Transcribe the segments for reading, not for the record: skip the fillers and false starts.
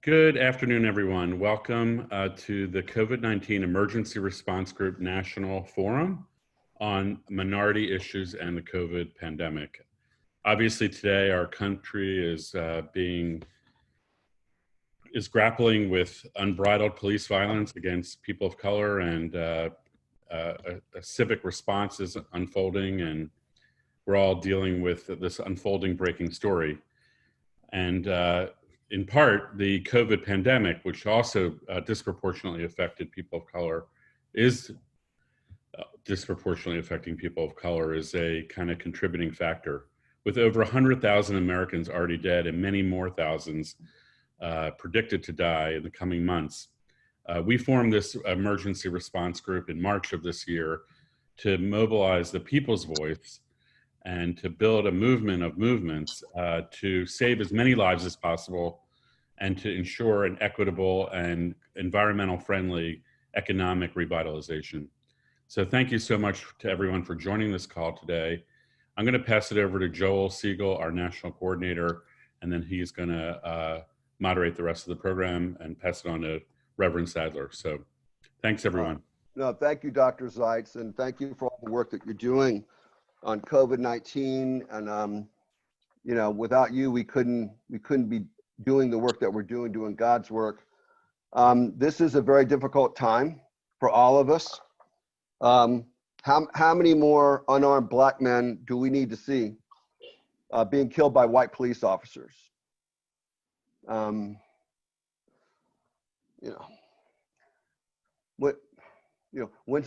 Good afternoon, everyone. Welcome to the COVID-19 Emergency Response Group National Forum on Minority Issues and the COVID pandemic. Obviously, today our country is grappling with unbridled police violence against people of color, and a civic response is unfolding, and we're all dealing with this unfolding breaking story. And in part, the COVID pandemic, which also disproportionately affected people of color, is disproportionately affecting people of color, is a kind of contributing factor. With over 100,000 Americans already dead and many more thousands predicted to die in the coming months, we formed this emergency response group in March of this year to mobilize the people's voice and to build a movement of movements to save as many lives as possible and to ensure an equitable and environmental friendly economic revitalization. So thank you so much to everyone for joining this call today. I'm going to pass it over to Joel Siegel, our national coordinator, and then he's going to moderate the rest of the program and pass it on to Reverend Sadler. So thanks, everyone. No, thank you, Dr. Zeitz, and thank you for all the work that you're doing on COVID-19. And without you, we couldn't be doing the work that we're doing God's work. This is a very difficult time for all of us. How many more unarmed Black men do we need to see being killed by white police officers? When's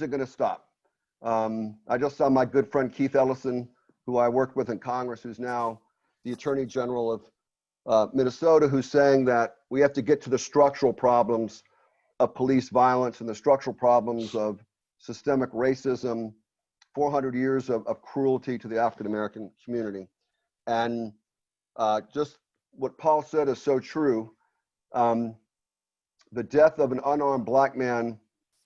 it going to stop? I just saw my good friend Keith Ellison, who I worked with in Congress, who's now the Attorney General of Minnesota, who's saying that we have to get to the structural problems of police violence and the structural problems of systemic racism, 400 years of cruelty to the African-American community. And just what Paul said is so true. The death of an unarmed Black man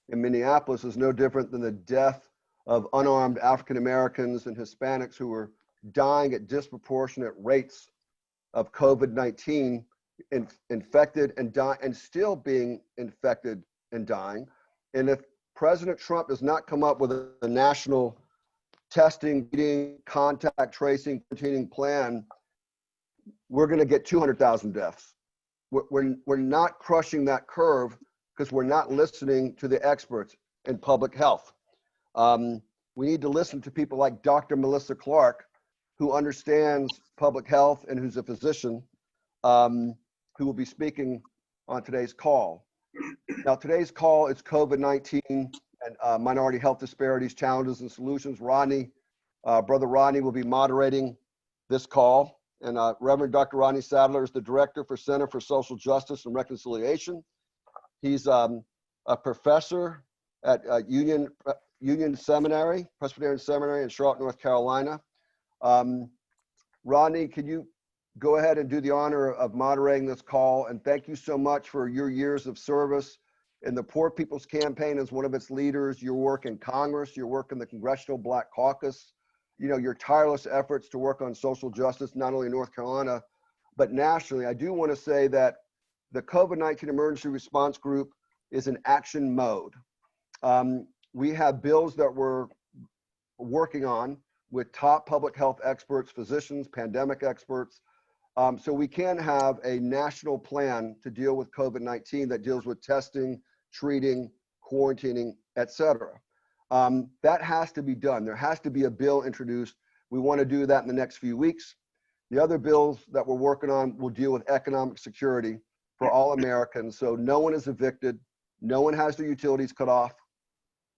in Minneapolis is no different than the death of unarmed African-Americans and Hispanics who were dying at disproportionate rates of COVID-19, infected and dying, and still being infected and dying. And if President Trump does not come up with a national testing, contact tracing, quarantining plan, we're going to get 200,000 deaths. We're not crushing that curve because we're not listening to the experts in public health. We need to listen to people like Dr. Melissa Clark, who understands public health and who's a physician, who will be speaking on today's call. Now, today's call is COVID-19 and minority health disparities, challenges and solutions. Brother Rodney will be moderating this call. And Reverend Dr. Rodney Sadler is the Director for Center for Social Justice and Reconciliation. He's a professor at Union Seminary, Presbyterian Seminary in Charlotte, North Carolina. Rodney, can you go ahead and do the honor of moderating this call? And thank you so much for your years of service in the Poor People's Campaign as one of its leaders, your work in Congress, your work in the Congressional Black Caucus, your tireless efforts to work on social justice, not only in North Carolina, but nationally. I do want to say that the COVID-19 Emergency Response Group is in action mode. We have bills that we're working on with top public health experts, physicians, pandemic experts, so we can have a national plan to deal with COVID-19 that deals with testing, treating, quarantining, et cetera. That has to be done. There has to be a bill introduced. We want to do that in the next few weeks. The other bills that we're working on will deal with economic security for all Americans. So no one is evicted. No one has their utilities cut off.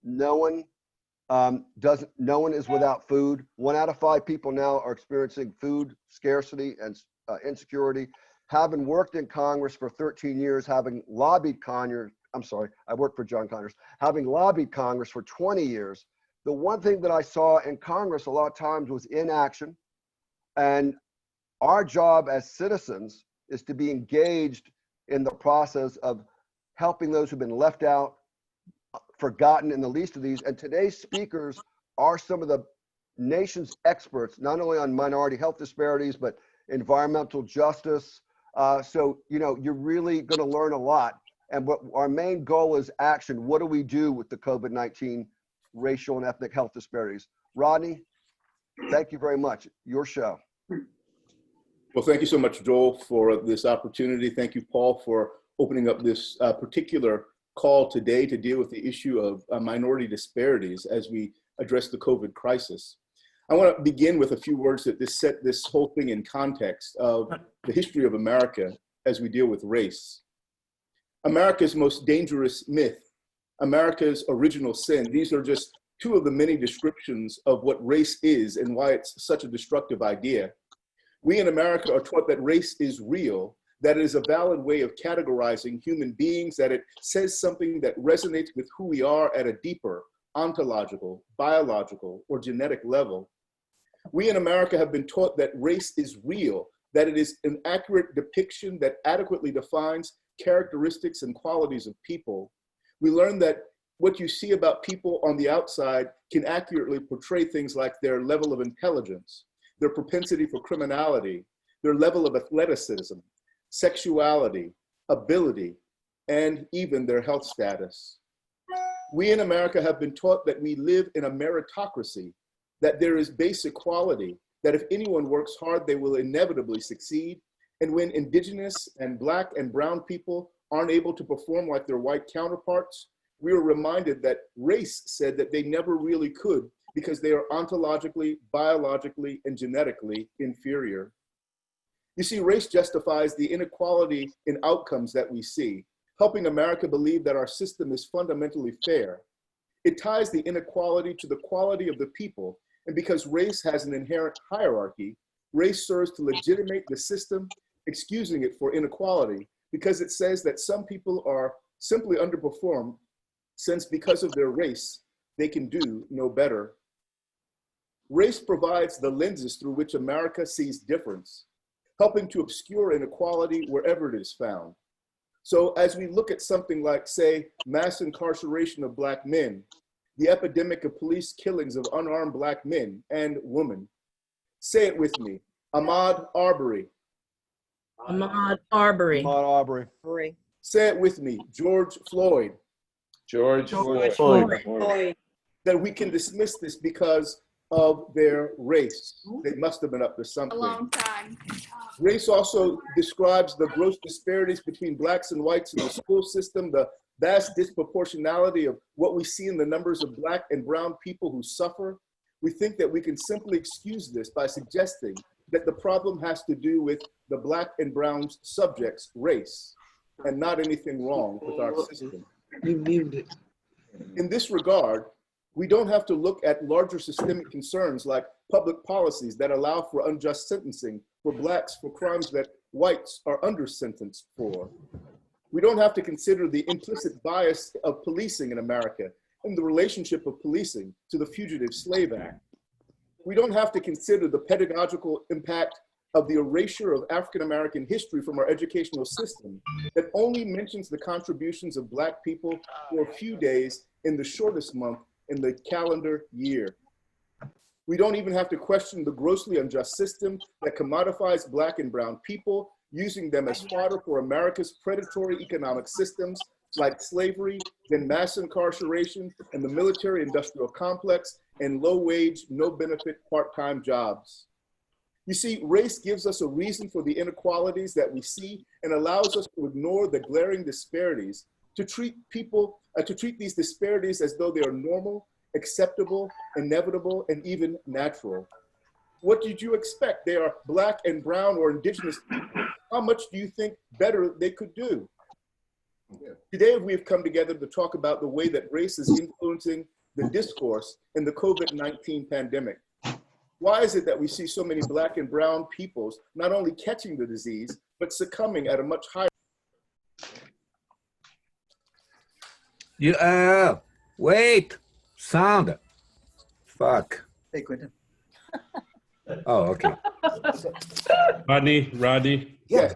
No one is without food. 1 out of 5 people now are experiencing food scarcity and insecurity. Having worked in Congress for 13 years, having lobbied Congress, I worked for John Conyers, having lobbied Congress for 20 years, the one thing that I saw in Congress a lot of times was inaction. And our job as citizens is to be engaged in the process of helping those who've been left out, forgotten in the least of these. And today's speakers are some of the nation's experts, not only on minority health disparities, but environmental justice, So, you know, you're really going to learn a lot. And what our main goal is action. What do we do with the COVID-19 racial and ethnic health disparities? Rodney, thank you very much. Your show. Well, thank you so much, Joel, for this opportunity. Thank you, Paul, for opening up this particular call today to deal with the issue of minority disparities as we address the COVID crisis. I want to begin with a few words that set this whole thing in context of the history of America as we deal with race. America's most dangerous myth, America's original sin. These are just two of the many descriptions of what race is and why it's such a destructive idea. We in America are taught that race is real, that it is a valid way of categorizing human beings, that it says something that resonates with who we are at a deeper ontological, biological, or genetic level. We in America have been taught that race is real, that it is an accurate depiction that adequately defines characteristics and qualities of people. We learn that what you see about people on the outside can accurately portray things like their level of intelligence, their propensity for criminality, their level of athleticism, sexuality, ability, and even their health status. We in America have been taught that we live in a meritocracy, that there is base equality, that if anyone works hard, they will inevitably succeed. And when Indigenous and Black and brown people aren't able to perform like their white counterparts, we are reminded that race said that they never really could because they are ontologically, biologically, and genetically inferior. You see, race justifies the inequality in outcomes that we see, helping America believe that our system is fundamentally fair. It ties the inequality to the quality of the people, and because race has an inherent hierarchy, race serves to legitimate the system, excusing it for inequality, because it says that some people are simply underperformed, since because of their race, they can do no better. Race provides the lenses through which America sees difference, helping to obscure inequality wherever it is found. So as we look at something like, say, mass incarceration of Black men, the epidemic of police killings of unarmed Black men and women, say it with me, Ahmaud Arbery. Ahmaud Arbery. Ahmaud Arbery. Say it with me, George Floyd. George Floyd. Floyd. That we can dismiss this because of their race. They must have been up to something. A long time. Race also describes the gross disparities between Blacks and whites in the school system, the vast disproportionality of what we see in the numbers of Black and brown people who suffer. We think that we can simply excuse this by suggesting that the problem has to do with the Black and brown subject's race and not anything wrong with our system. You muted. In this regard, we don't have to look at larger systemic concerns like public policies that allow for unjust sentencing for Blacks for crimes that whites are under sentenced for. We don't have to consider the implicit bias of policing in America and the relationship of policing to the Fugitive Slave Act. We don't have to consider the pedagogical impact of the erasure of African-American history from our educational system that only mentions the contributions of Black people for a few days in the shortest month in the calendar year. We don't even have to question the grossly unjust system that commodifies Black and brown people, using them as fodder for America's predatory economic systems like slavery, then mass incarceration, and the military-industrial complex, and low-wage, no-benefit part-time jobs. You see, race gives us a reason for the inequalities that we see and allows us to ignore the glaring disparities, to treat these disparities as though they are normal, acceptable, inevitable, and even natural. What did you expect? They are Black and brown or Indigenous people. How much do you think better they could do? Today, we have come together to talk about the way that race is influencing the discourse in the COVID-19 pandemic. Why is it that we see so many Black and brown peoples not only catching the disease, but succumbing at a much higher? Wait, sound. Fuck. Hey, Quentin. Oh, okay. Rodney? Yes.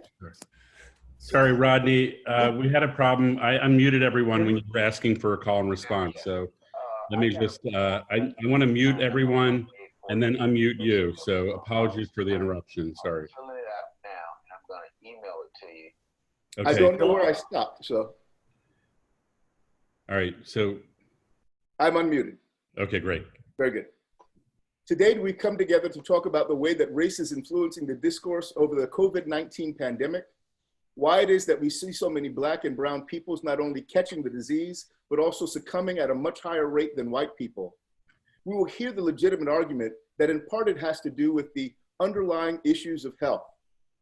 Sorry, Rodney, we had a problem. I unmuted everyone when you were asking for a call and response. So let me just, I want to mute everyone and then unmute you. So apologies for the interruption, sorry. Filling it out now, and I'm going to email it I Okay. don't know where I stopped, so All right. So, I'm unmuted. okay, great. Very good. Today, we come together to talk about the way that race is influencing the discourse over the COVID-19 pandemic, why it is that we see so many Black and brown peoples not only catching the disease, but also succumbing at a much higher rate than white people. We will hear the legitimate argument that in part it has to do with the underlying issues of health,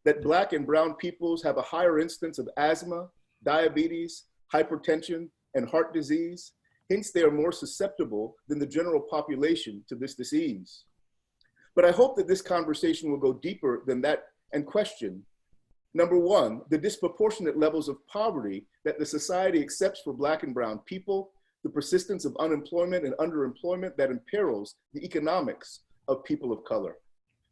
that Black and brown peoples have a higher instance of asthma, diabetes, hypertension, and heart disease. Hence, they are more susceptible than the general population to this disease. But I hope that this conversation will go deeper than that and question, number one, the disproportionate levels of poverty that the society accepts for Black and brown people, the persistence of unemployment and underemployment that imperils the economics of people of color.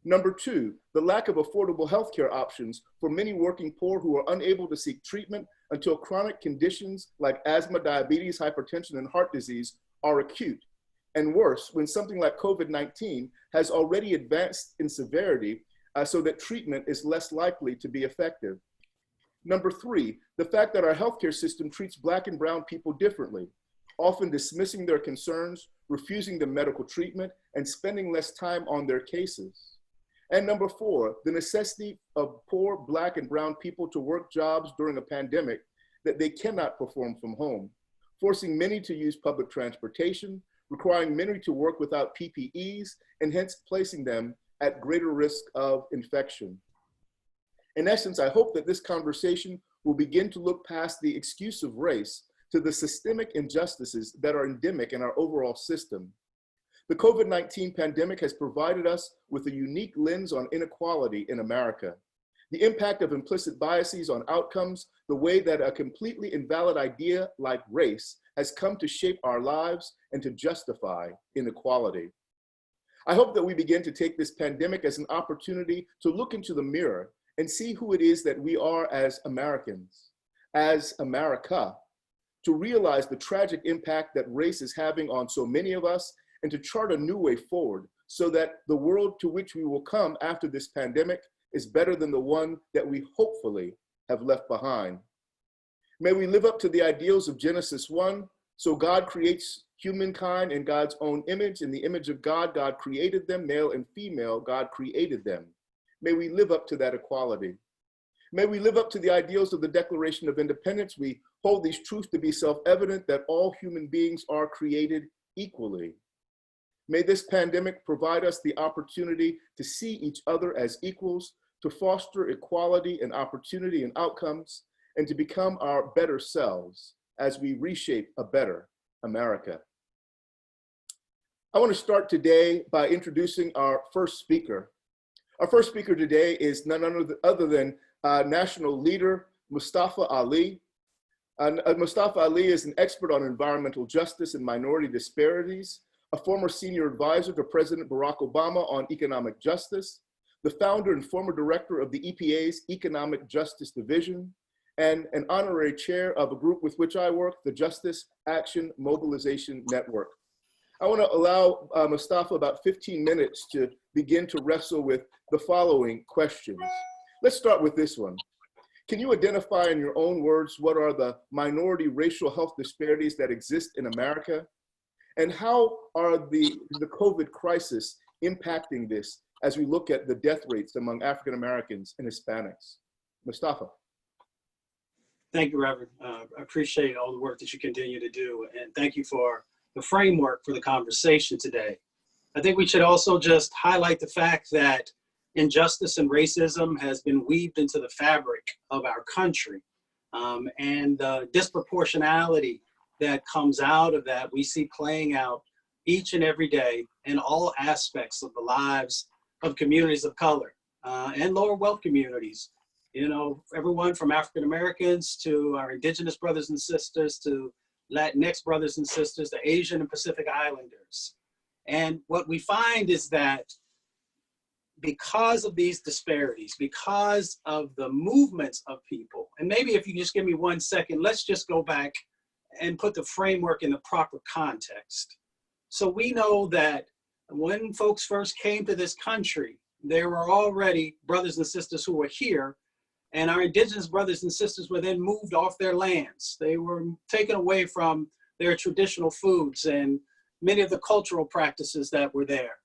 Number two, the lack of affordable healthcare options for many working poor who are unable to seek treatment until chronic conditions like asthma, diabetes, hypertension, and heart disease are acute. And worse, when something like COVID-19 has already advanced in severity so that treatment is less likely to be effective. Number three, the fact that our healthcare system treats Black and brown people differently, often dismissing their concerns, refusing them medical treatment, and spending less time on their cases. And number four, the necessity of poor Black and brown people to work jobs during a pandemic that they cannot perform from home, forcing many to use public transportation, requiring many to work without PPEs, and hence placing them at greater risk of infection. In essence, I hope that this conversation will begin to look past the excuse of race to the systemic injustices that are endemic in our overall system. The COVID-19 pandemic has provided us with a unique lens on inequality in America. The impact of implicit biases on outcomes, the way that a completely invalid idea like race has come to shape our lives and to justify inequality. I hope that we begin to take this pandemic as an opportunity to look into the mirror and see who it is that we are as Americans, as America, to realize the tragic impact that race is having on so many of us, and to chart a new way forward so that the world to which we will come after this pandemic is better than the one that we hopefully have left behind. May we live up to the ideals of Genesis 1. So God creates humankind in God's own image. In the image of God, God created them, male and female, God created them. May we live up to that equality. May we live up to the ideals of the Declaration of Independence. We hold these truths to be self-evident that all human beings are created equally. May this pandemic provide us the opportunity to see each other as equals, to foster equality and opportunity and outcomes, and to become our better selves as we reshape a better America. I want to start today by introducing our first speaker. Our first speaker today is none other than national leader Mustafa Ali. Mustafa Ali is an expert on environmental justice and minority disparities, a former senior advisor to President Barack Obama on economic justice, the founder and former director of the EPA's Economic Justice Division, and an honorary chair of a group with which I work, the Justice Action Mobilization Network. I want to allow Mustafa about 15 minutes to begin to wrestle with the following questions. Let's start with this one. Can you identify in your own words what are the minority racial health disparities that exist in America? And how are the COVID crisis impacting this as we look at the death rates among African Americans and Hispanics? Mustafa. Thank you, Reverend. I appreciate all the work that you continue to do. And thank you for the framework for the conversation today. I think we should also just highlight the fact that injustice and racism has been weaved into the fabric of our country. And the disproportionality that comes out of that, we see playing out each and every day in all aspects of the lives of communities of color and lower wealth communities. You know, everyone from African Americans to our indigenous brothers and sisters to Latinx brothers and sisters, to Asian and Pacific Islanders. And what we find is that because of these disparities, because of the movements of people, and maybe if you just give me 1 second, let's just go back and put the framework in the proper context. So we know that when folks first came to this country, there were already brothers and sisters who were here And our indigenous brothers and sisters were then moved off their lands. They were taken away from their traditional foods and many of the cultural practices that were there.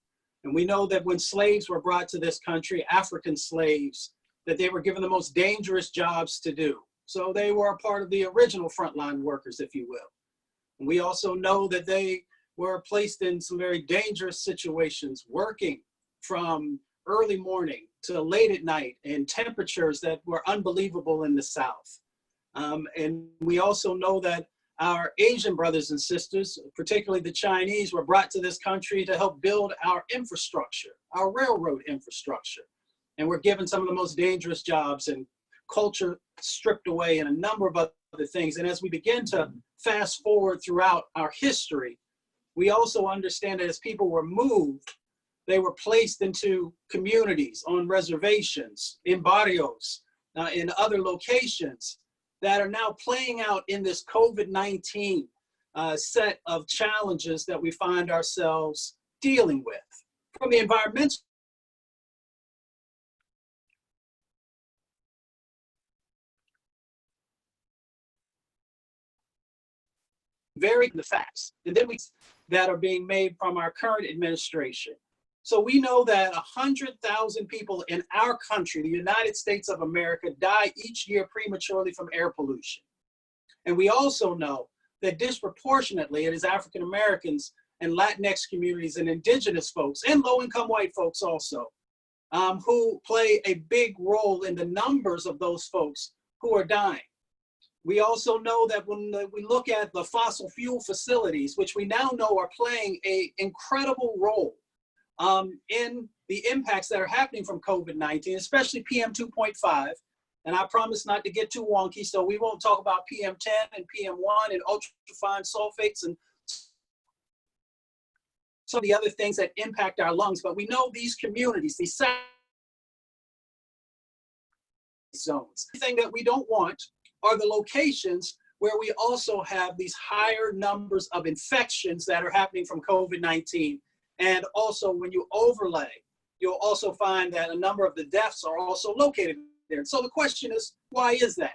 And we know that when slaves were brought to this country, African slaves, that they were given the most dangerous jobs to do. So they were a part of the original frontline workers, if you will. And we also know that they were placed in some very dangerous situations, working from early morning to late at night in temperatures that were unbelievable in the South. And we also know that our Asian brothers and sisters, particularly the Chinese, were brought to this country to help build our infrastructure, our railroad infrastructure. And we're given some of the most dangerous jobs and culture stripped away and a number of other things. And as we begin to fast forward throughout our history, we also understand that as people were moved, they were placed into communities, on reservations, in barrios, in other locations that are now playing out in this COVID-19 set of challenges that we find ourselves dealing with. From the environmental very the facts, and then that are being made from our current administration. So we know that 100,000 people in our country, the United States of America, die each year prematurely from air pollution. And we also know that disproportionately it is African Americans and Latinx communities and indigenous folks and low-income white folks also who play a big role in the numbers of those folks who are dying. We also know that when we look at the fossil fuel facilities, which we now know are playing an incredible role in the impacts that are happening from COVID-19, especially PM 2.5. And I promise not to get too wonky, so we won't talk about PM 10 and PM 1 and ultrafine sulfates and some of the other things that impact our lungs. But we know these communities, these zones. The thing that we don't want are the locations where we also have these higher numbers of infections that are happening from COVID-19. And also when you overlay, you'll also find that a number of the deaths are also located there. So the question is, why is that?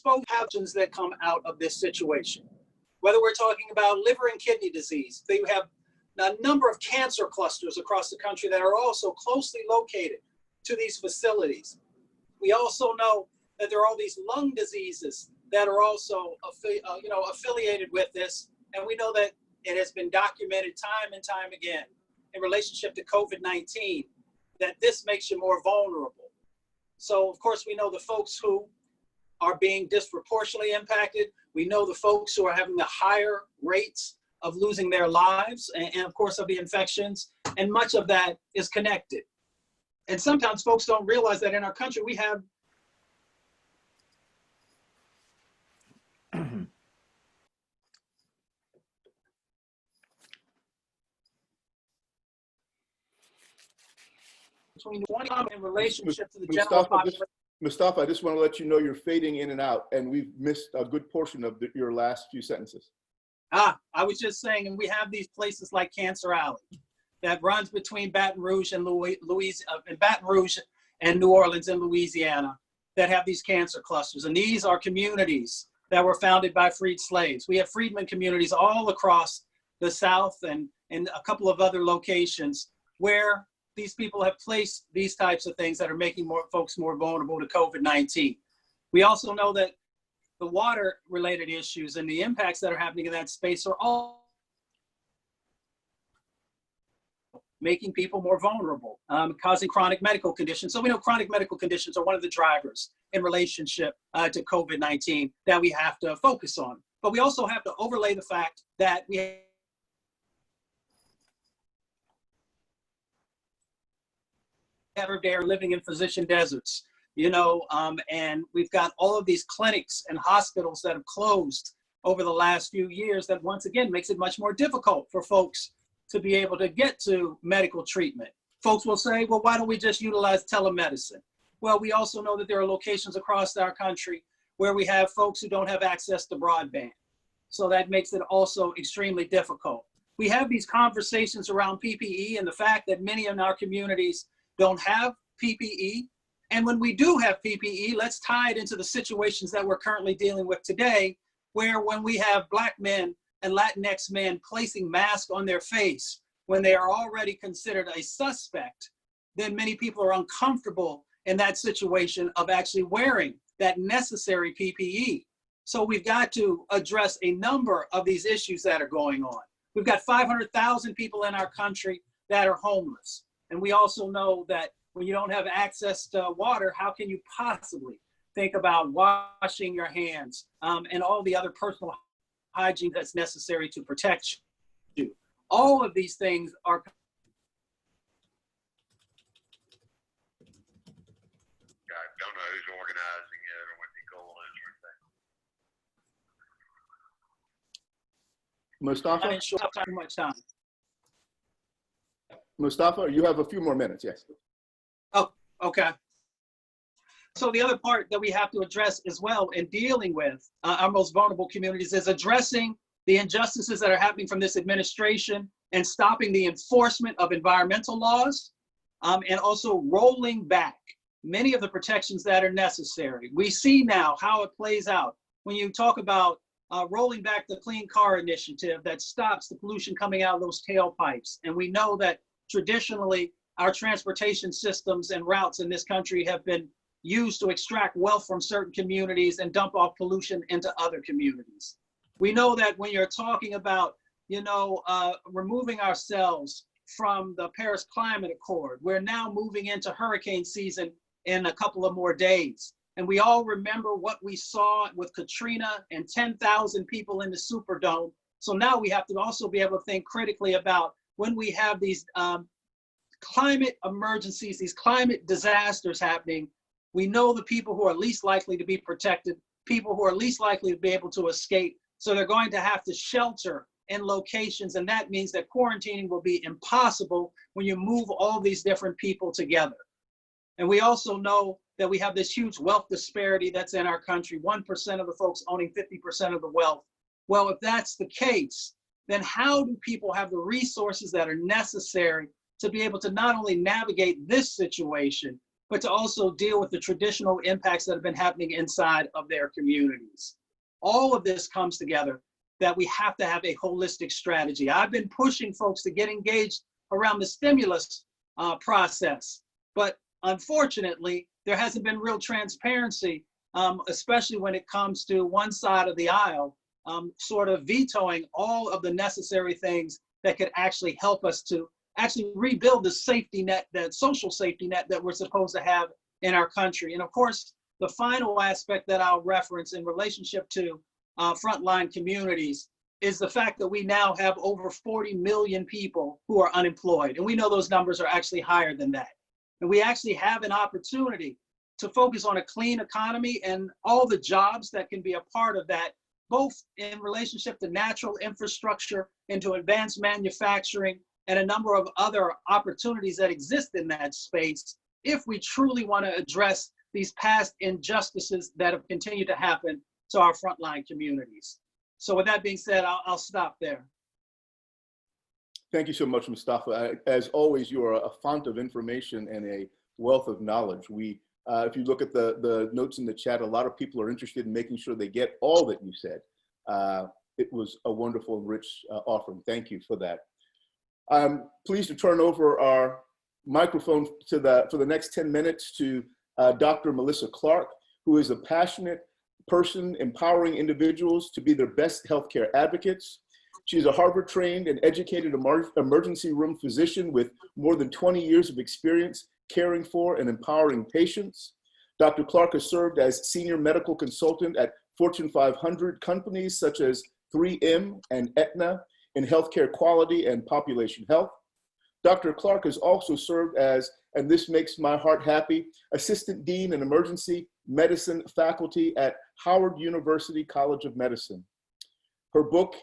Pathogens that come out of this situation. Whether we're talking about liver and kidney disease, they have a number of cancer clusters across the country that are also closely located to these facilities. We also know that there are all these lung diseases that are also affiliated with this. And we know that it has been documented time and time again in relationship to COVID-19, that this makes you more vulnerable. So of course, we know the folks who are being disproportionately impacted. We know the folks who are having the higher rates of losing their lives and of course of the infections, and much of that is connected. And sometimes folks don't realize that in our country we have between 20 in relationship to the general population. Mustafa, I just want to let you know you're fading in and out, and we've missed a good portion of your last few sentences. I was just saying, and we have these places like Cancer Alley that runs between Baton Rouge and Baton Rouge and New Orleans in Louisiana that have these cancer clusters. And these are communities that were founded by freed slaves. We have freedmen communities all across the South and a couple of other locations where these people have placed these types of things that are making folks more vulnerable to COVID-19. We also know that the water-related issues and the impacts that are happening in that space are all making people more vulnerable, causing chronic medical conditions. So we know chronic medical conditions are one of the drivers in relationship to COVID-19 that we have to focus on. But we also have to overlay the fact that we are living in physician deserts, and we've got all of these clinics and hospitals that have closed over the last few years that once again makes it much more difficult for folks to be able to get to medical treatment. Folks will say, well, why don't we just utilize telemedicine? Well, we also know that there are locations across our country where we have folks who don't have access to broadband. So that makes it also extremely difficult. We have these conversations around PPE and the fact that many in our communities don't have PPE. And when we do have PPE, let's tie it into the situations that we're currently dealing with today, where when we have Black men and Latinx men placing masks on their face when they are already considered a suspect, then many people are uncomfortable in that situation of actually wearing that necessary PPE. So we've got to address a number of these issues that are going on. We've got 500,000 people in our country that are homeless. And we also know that when you don't have access to water, how can you possibly think about washing your hands and all the other personal hygiene that's necessary to protect you? All of these things are I don't know who's organizing it or what the goal is or anything. Mustafa? I didn't show up too much time. Mustafa, you have a few more minutes, yes. Oh, okay. So the other part that we have to address as well in dealing with our most vulnerable communities is addressing the injustices that are happening from this administration and stopping the enforcement of environmental laws and also rolling back many of the protections that are necessary. We see now how it plays out when you talk about rolling back the Clean Car Initiative that stops the pollution coming out of those tailpipes. And we know that traditionally our transportation systems and routes in this country have been used to extract wealth from certain communities and dump off pollution into other communities. We know that when you're talking about, removing ourselves from the Paris Climate Accord, we're now moving into hurricane season in a couple of more days. And we all remember what we saw with Katrina and 10,000 people in the Superdome. So now we have to also be able to think critically about when we have these climate emergencies, these climate disasters happening. We know the people who are least likely to be protected, people who are least likely to be able to escape. So they're going to have to shelter in locations. And that means that quarantining will be impossible when you move all these different people together. And we also know that we have this huge wealth disparity that's in our country, 1% of the folks owning 50% of the wealth. Well, if that's the case, then how do people have the resources that are necessary to be able to not only navigate this situation, but to also deal with the traditional impacts that have been happening inside of their communities? All of this comes together that we have to have a holistic strategy. I've been pushing folks to get engaged around the stimulus process, but unfortunately, there hasn't been real transparency, especially when it comes to one side of the aisle, sort of vetoing all of the necessary things that could actually help us to actually rebuild the safety net, that social safety net that we're supposed to have in our country. And of course, the final aspect that I'll reference in relationship to frontline communities is the fact that we now have over 40 million people who are unemployed. And we know those numbers are actually higher than that. And we actually have an opportunity to focus on a clean economy and all the jobs that can be a part of that, both in relationship to natural infrastructure, into advanced manufacturing, and a number of other opportunities that exist in that space, if we truly want to address these past injustices that have continued to happen to our frontline communities. So with that being said, I'll stop there. Thank you so much, Mustafa. As always, you are a font of information and a wealth of knowledge. If you look at the notes in the chat, a lot of people are interested in making sure they get all that you said. It was a wonderful and rich offering. Thank you for that. I'm pleased to turn over our microphone for the next 10 minutes to Dr. Melissa Clark, who is a passionate person empowering individuals to be their best healthcare advocates. She's a Harvard-trained and educated emergency room physician with more than 20 years of experience caring for and empowering patients. Dr. Clark has served as senior medical consultant at Fortune 500 companies such as 3M and Aetna in healthcare quality and population health. Dr. Clark has also served as, and this makes my heart happy, Assistant Dean in Emergency Medicine faculty at Howard University College of Medicine. Her book,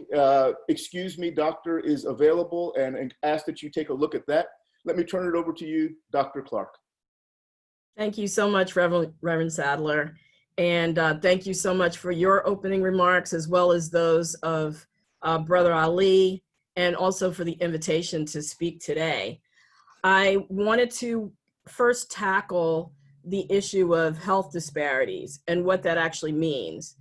Excuse Me, Doctor, is available and ask that you take a look at that. Let me turn it over to you, Dr. Clark. Thank you so much, Reverend Sadler. And thank you so much for your opening remarks, as well as those of Brother Ali, and also for the invitation to speak today. I wanted to first tackle the issue of health disparities and what that actually means.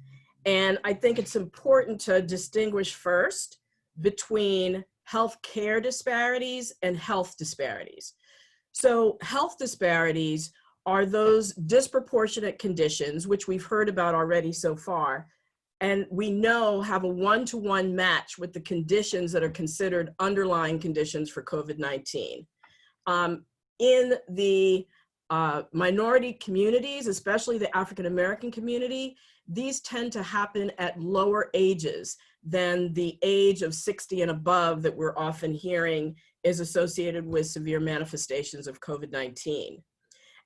And I think it's important to distinguish first between healthcare disparities and health disparities. So health disparities are those disproportionate conditions, which we've heard about already so far, and we know have a one-to-one match with the conditions that are considered underlying conditions for COVID-19. In the minority communities, especially the African-American community, these tend to happen at lower ages than the age of 60 and above that we're often hearing is associated with severe manifestations of COVID-19.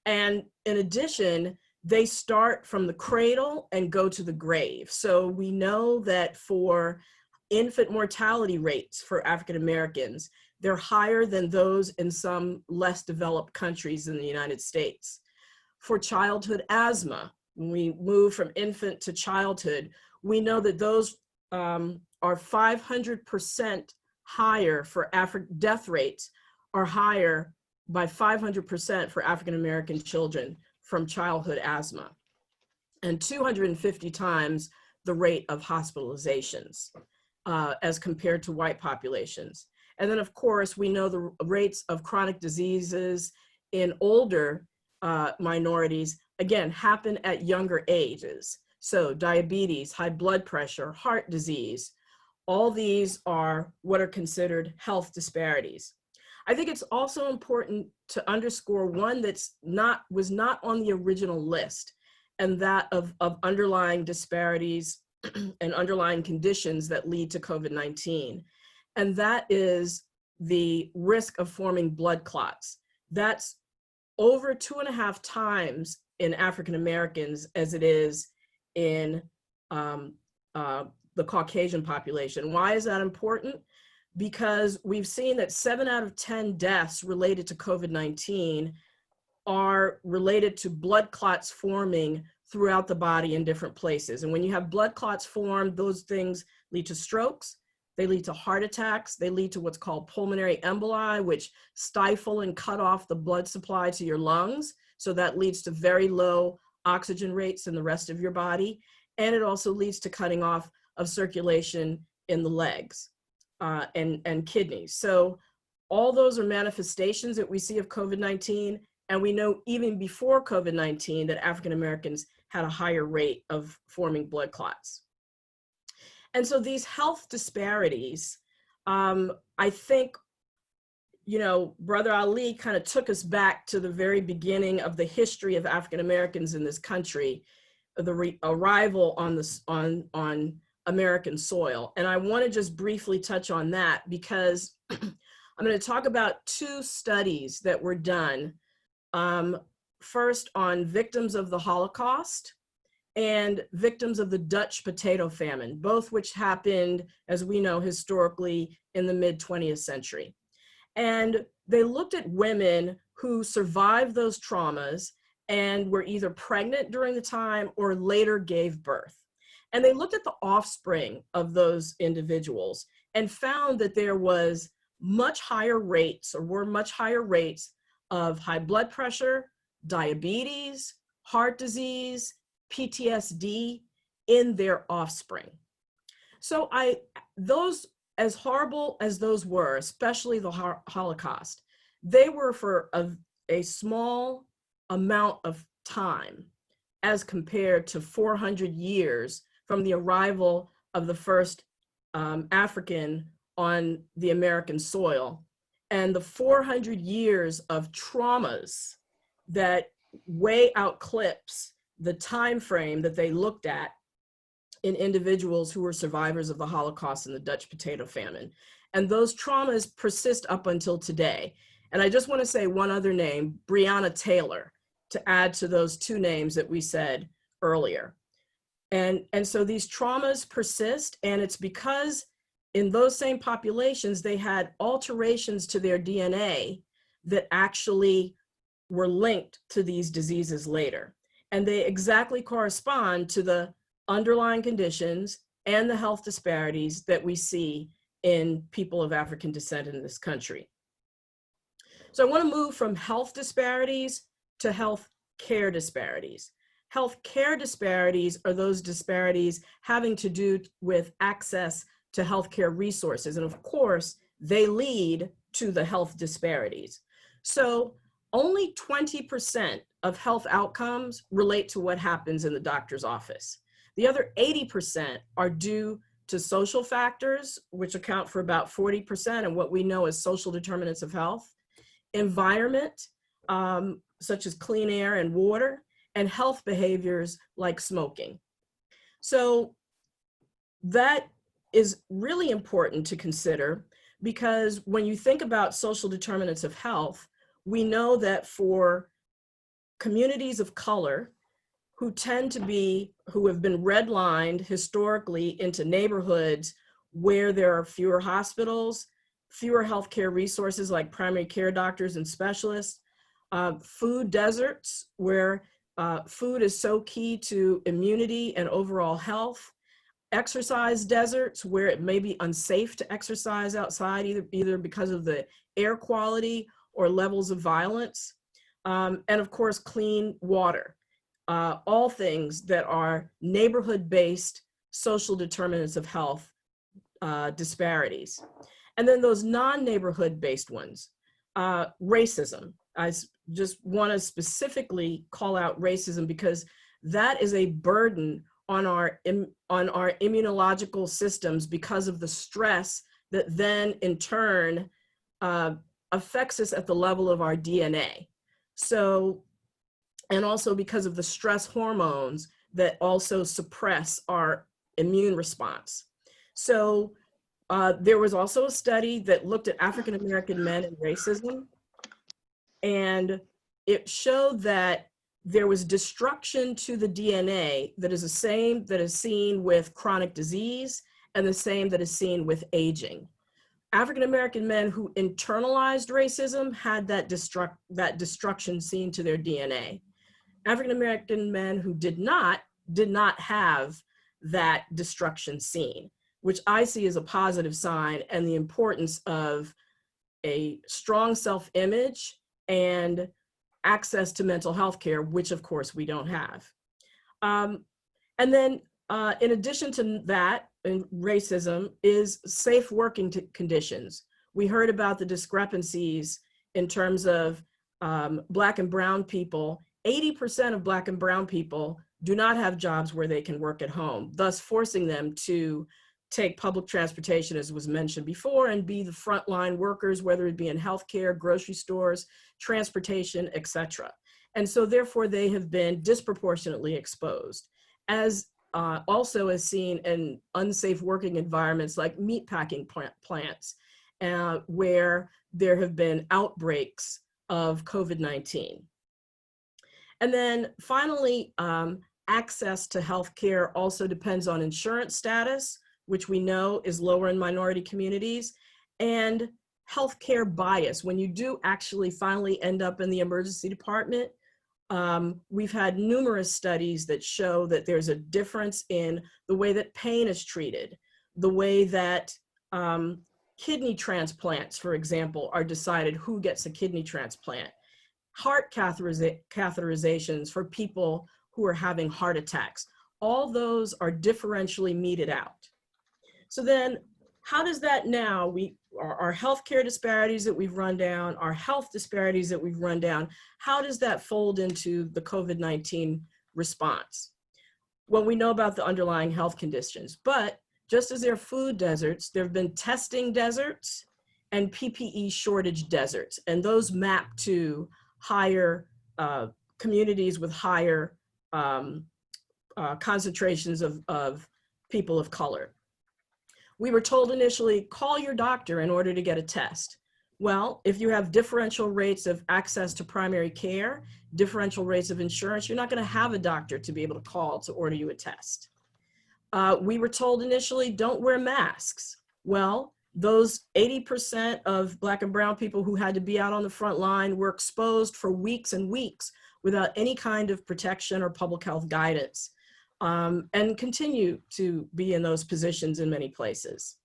And in addition, they start from the cradle and go to the grave. So we know that for infant mortality rates for African Americans, they're higher than those in some less developed countries in the United States. For childhood asthma, when we move from infant to childhood, we know that those are 500% higher for death rates are higher by 500% for African American children from childhood asthma, and 250 times the rate of hospitalizations as compared to white populations. And then, of course, we know the rates of chronic diseases in older minorities, again, happen at younger ages. So diabetes, high blood pressure, heart disease, all these are what are considered health disparities. I think it's also important to underscore one that's was not on the original list, and that of underlying disparities and underlying conditions that lead to COVID-19. And that is the risk of forming blood clots. That's over 2.5 times in African Americans as it is in the Caucasian population. Why is that important? Because we've seen that 7 out of 10 deaths related to COVID-19 are related to blood clots forming throughout the body in different places. And when you have blood clots form, those things lead to strokes, they lead to heart attacks, they lead to what's called pulmonary emboli, which stifle and cut off the blood supply to your lungs. So that leads to very low oxygen rates in the rest of your body. And it also leads to cutting off of circulation in the legs and kidneys. So all those are manifestations that we see of COVID-19. And we know even before COVID-19 that African Americans had a higher rate of forming blood clots. And so these health disparities, I think, you know, Brother Ali kind of took us back to the very beginning of the history of African Americans in this country, the arrival on American soil. And I want to just briefly touch on that because I'm going to talk about 2 studies that were done. First on victims of the Holocaust and victims of the Dutch potato famine, both which happened, as we know, historically in the mid-20th century. And they looked at women who survived those traumas and were either pregnant during the time or later gave birth. And they looked at the offspring of those individuals and found that there was much higher rates, or were much higher rates of high blood pressure, diabetes, heart disease, PTSD in their offspring. So those, as horrible as those were, especially the Holocaust, they were for a small amount of time as compared to 400 years from the arrival of the first African on the American soil, and the 400 years of traumas that way outclips the time frame that they looked at in individuals who were survivors of the Holocaust and the Dutch potato famine. And those traumas persist up until today. And I just want to say one other name, Breonna Taylor, to add to those 2 names that we said earlier. And so these traumas persist, and it's because in those same populations, they had alterations to their DNA that actually were linked to these diseases later. and they exactly correspond to the underlying conditions and the health disparities that we see in people of African descent in this country. So I want to move from health disparities to health care disparities. Health care disparities are those disparities having to do with access to healthcare resources. And of course, they lead to the health disparities. So only 20% of health outcomes relate to what happens in the doctor's office. The other 80% are due to social factors, which account for about 40% of what we know as social determinants of health, environment, such as clean air and water, and health behaviors like smoking. So that is really important to consider, because when you think about social determinants of health, we know that for communities of color who have been redlined historically into neighborhoods where there are fewer hospitals, fewer healthcare resources like primary care doctors and specialists, food deserts where food is so key to immunity and overall health, exercise deserts where it may be unsafe to exercise outside, either because of the air quality or levels of violence, and of course, clean water. All things that are neighborhood-based social determinants of health disparities. And then those non-neighborhood based ones, racism. I just want to specifically call out racism because that is a burden on our immunological systems because of the stress that then in turn affects us at the level of our DNA. So, and also because of the stress hormones that also suppress our immune response. So there was also a study that looked at African American men and racism, and it showed that there was destruction to the DNA that is the same that is seen with chronic disease and the same that is seen with aging. African American men who internalized racism had that destruction seen to their DNA. African American men who did not have that destruction seen, which I see as a positive sign, and the importance of a strong self-image and access to mental health care, which of course we don't have. And then in addition to that, and racism is safe working conditions. We heard about the discrepancies in terms of Black and brown people. 80% of Black and brown people do not have jobs where they can work at home, thus forcing them to take public transportation, as was mentioned before, and be the frontline workers, whether it be in healthcare, grocery stores, transportation, etc. And so therefore they have been disproportionately exposed, as also as seen in unsafe working environments like meatpacking plants, where there have been outbreaks of COVID-19. And then finally, access to healthcare also depends on insurance status, which we know is lower in minority communities, and healthcare bias. When you do actually finally end up in the emergency department, we've had numerous studies that show that there's a difference in the way that pain is treated, the way that kidney transplants, for example, are decided who gets a kidney transplant, heart catheterizations for people who are having heart attacks. All those are differentially meted out. So then how does that now, our healthcare disparities that we've run down, our health disparities that we've run down, how does that fold into the COVID-19 response? Well, we know about the underlying health conditions, but just as there are food deserts, there have been testing deserts and PPE shortage deserts, and those map to higher communities with higher concentrations of people of color. We were told initially, call your doctor in order to get a test. Well, if you have differential rates of access to primary care, differential rates of insurance, you're not going to have a doctor to be able to call to order you a test. We were told initially, don't wear masks. Well, those 80% of Black and brown people who had to be out on the front line were exposed for weeks and weeks without any kind of protection or public health guidance, and continue to be in those positions in many places.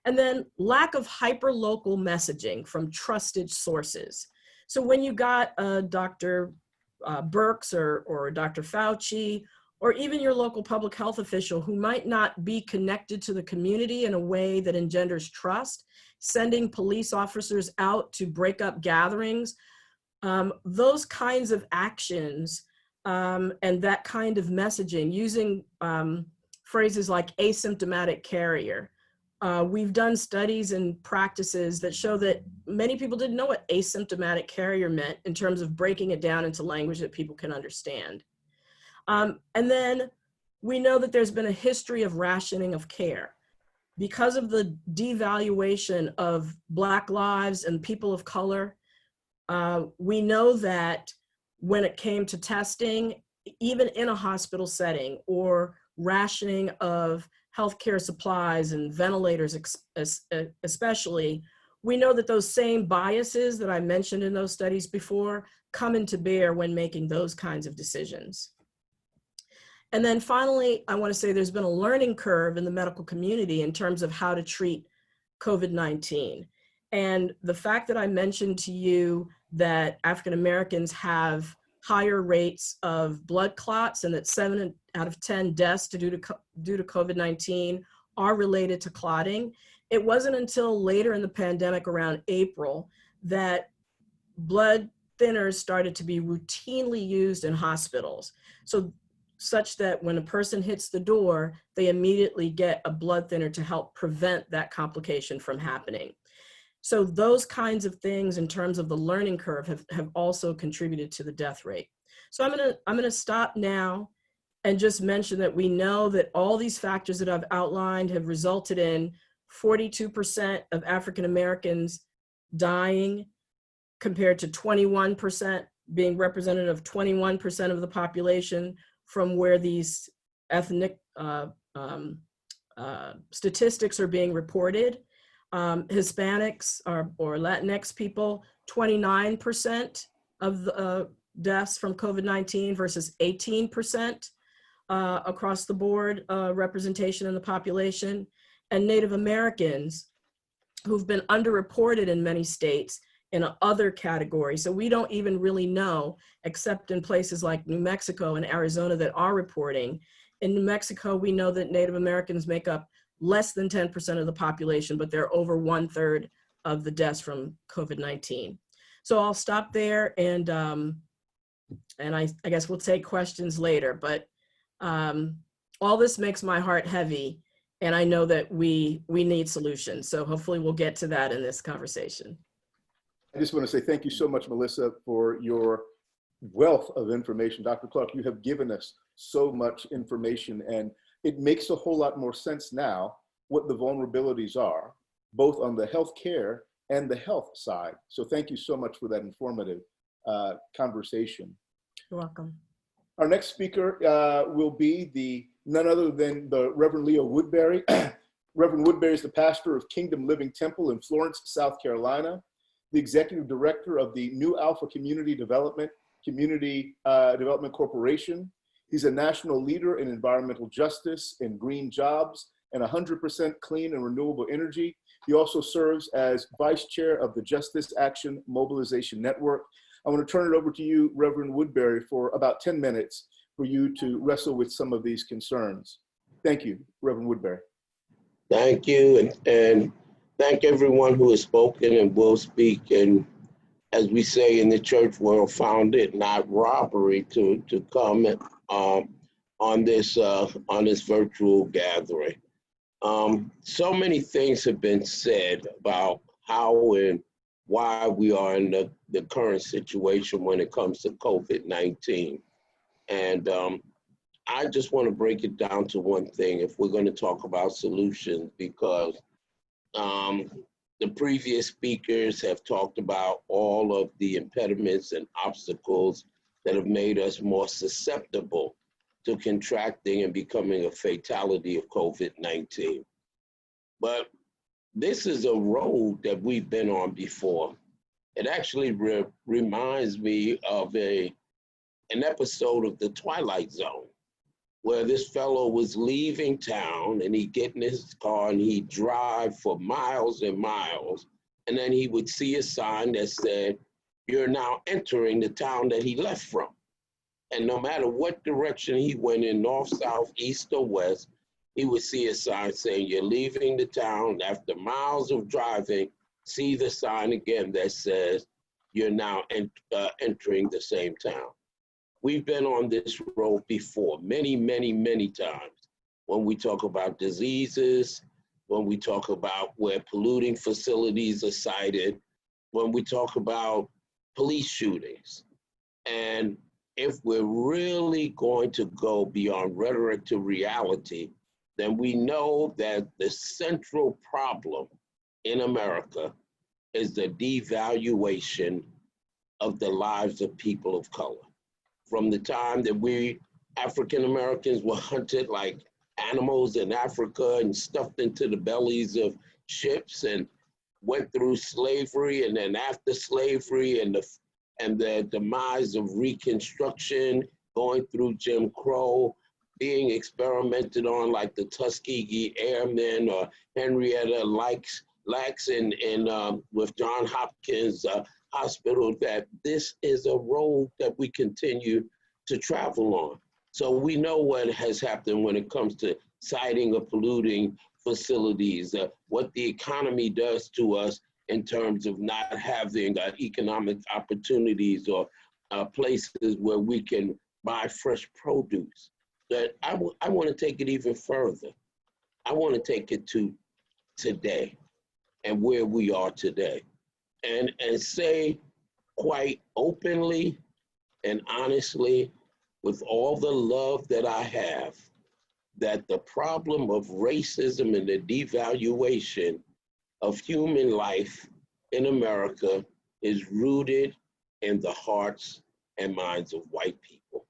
And then lack of hyper-local messaging from trusted sources. So when you got Dr. Birx or Dr. Fauci, or even your local public health official who might not be connected to the community in a way that engenders trust, sending police officers out to break up gatherings, those kinds of actions and that kind of messaging, using phrases like asymptomatic carrier. We've done studies and practices that show that many people didn't know what asymptomatic carrier meant in terms of breaking it down into language that people can understand. And then we know that there's been a history of rationing of care. Because of the devaluation of Black lives and people of color, we know that when it came to testing, even in a hospital setting, or rationing of healthcare supplies and ventilators especially, we know that those same biases that I mentioned in those studies before come into bear when making those kinds of decisions. And then finally, I want to say there's been a learning curve in the medical community in terms of how to treat COVID-19. And the fact that I mentioned to you that African Americans have higher rates of blood clots and that 7 out of 10 deaths due to COVID-19 are related to clotting, it wasn't until later in the pandemic, around April, that blood thinners started to be routinely used in hospitals. So such that when a person hits the door, they immediately get a blood thinner to help prevent that complication from happening. So those kinds of things in terms of the learning curve have also contributed to the death rate. So I'm gonna stop now and just mention that we know that all these factors that I've outlined have resulted in 42% of African Americans dying, compared to 21% being representative of 21% of the population from where these ethnic statistics are being reported. Hispanics or Latinx people, 29% of the deaths from COVID-19 versus 18% across the board representation in the population. And Native Americans, who've been underreported in many states, in other categories. So we don't even really know, except in places like New Mexico and Arizona that are reporting. In New Mexico, we know that Native Americans make up less than 10% of the population, but they're over 1/3 of the deaths from COVID-19. So I'll stop there, and I guess we'll take questions later, but all this makes my heart heavy, and I know that we need solutions. So hopefully we'll get to that in this conversation. I just want to say thank you so much, Melissa, for your wealth of information. Dr. Clark, you have given us so much information, and it makes a whole lot more sense now what the vulnerabilities are, both on the healthcare and the health side. So thank you so much for that informative conversation. You're welcome. Our next speaker will be none other than the Reverend Leo Woodbury. Reverend Woodbury is the pastor of Kingdom Living Temple in Florence, South Carolina, the executive director of the New Alpha Community Development Corporation. He's a national leader in environmental justice and green jobs and 100% clean and renewable energy. He also serves as vice chair of the Justice Action Mobilization Network. I want to turn it over to you, Reverend Woodbury, for about 10 minutes for you to wrestle with some of these concerns. Thank you, Reverend Woodbury. Thank you, and thank everyone who has spoken and will speak. And as we say in the church world, found it not robbery to come on this virtual gathering. So many things have been said about how and why we are in the current situation when it comes to COVID-19. And I just want to break it down to one thing if we're going to talk about solutions, because the previous speakers have talked about all of the impediments and obstacles that have made us more susceptible to contracting and becoming a fatality of COVID-19. But this is a road that we've been on before. It actually reminds me of an episode of The Twilight Zone, where this fellow was leaving town and he'd get in his car and he'd drive for miles and miles. And then he would see a sign that said, "You're now entering the town that he left from." And no matter what direction he went in, north, south, east, or west, he would see a sign saying, "You're leaving the town." After miles of driving, see the sign again that says, "You're now entering the same town." We've been on this road before, many, many, many times. When we talk about diseases, when we talk about where polluting facilities are sited, when we talk about police shootings. And if we're really going to go beyond rhetoric to reality, then we know that the central problem in America is the devaluation of the lives of people of color. From the time that we African Americans were hunted like animals in Africa and stuffed into the bellies of ships and went through slavery, and then after slavery and the demise of Reconstruction, going through Jim Crow, being experimented on like the Tuskegee Airmen or Henrietta Lacks with John Hopkins Hospital, that this is a road that we continue to travel on. So we know what has happened when it comes to citing of polluting facilities, what the economy does to us in terms of not having economic opportunities or places where we can buy fresh produce. But I want to take it even further. I want to take it to today and where we are today, and say quite openly and honestly, with all the love that I have, that the problem of racism and the devaluation of human life in America is rooted in the hearts and minds of white people.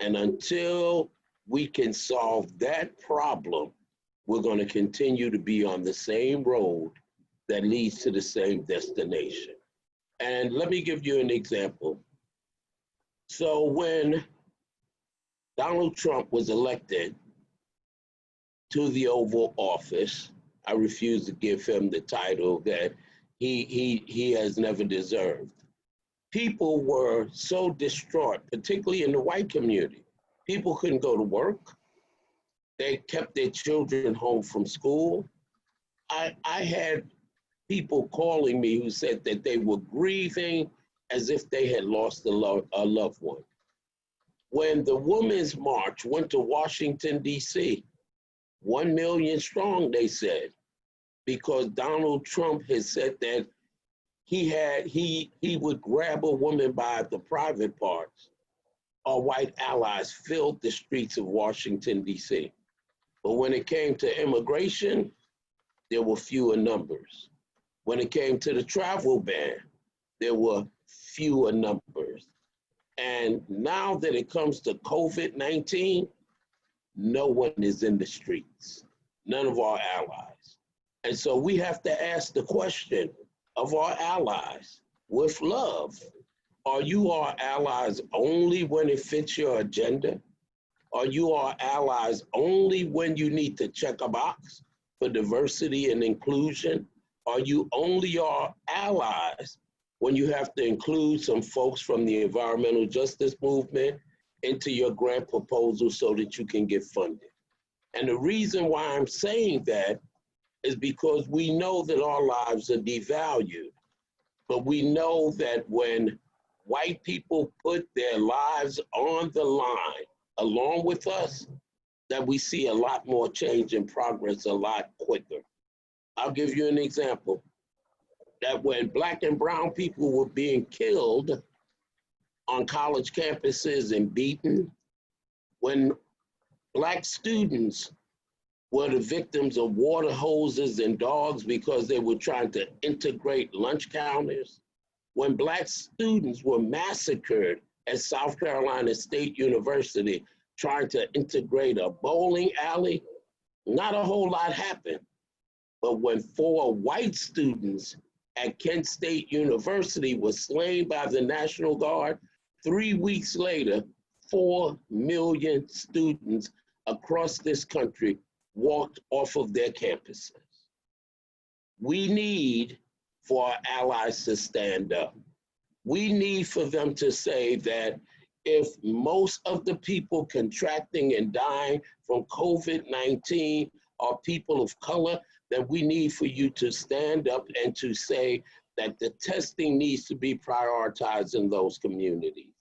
And until we can solve that problem, we're going to continue to be on the same road that leads to the same destination. And let me give you an example. So when Donald Trump was elected to the Oval Office, I refuse to give him the title that he has never deserved. People were so distraught, particularly in the white community. People couldn't go to work. They kept their children home from school. I had people calling me who said that they were grieving as if they had lost a loved one. When the Women's March went to Washington, D.C., 1 million strong, they said, because Donald Trump has said that he would grab a woman by the private parts. Our white allies filled the streets of Washington, D.C. But when it came to immigration, there were fewer numbers. When it came to the travel ban, there were fewer numbers. And now that it comes to COVID-19, no one is in the streets, none of our allies. And so we have to ask the question of our allies with love. Are you our allies only when it fits your agenda? Are you our allies only when you need to check a box for diversity and inclusion? Are you only our allies when you have to include some folks from the environmental justice movement into your grant proposal so that you can get funded? And the reason why I'm saying that is because we know that our lives are devalued, but we know that when white people put their lives on the line along with us, that we see a lot more change and progress a lot quicker. I'll give you an example. That when Black and brown people were being killed on college campuses and beaten, when Black students were the victims of water hoses and dogs because they were trying to integrate lunch counters, when Black students were massacred at South Carolina State University trying to integrate a bowling alley, not a whole lot happened. But when 4 white students at Kent State University were slain by the National Guard, 3 weeks later, 4 million students across this country walked off of their campuses. We need for our allies to stand up. We need for them to say that if most of the people contracting and dying from COVID-19 are people of color, then we need for you to stand up and to say that the testing needs to be prioritized in those communities.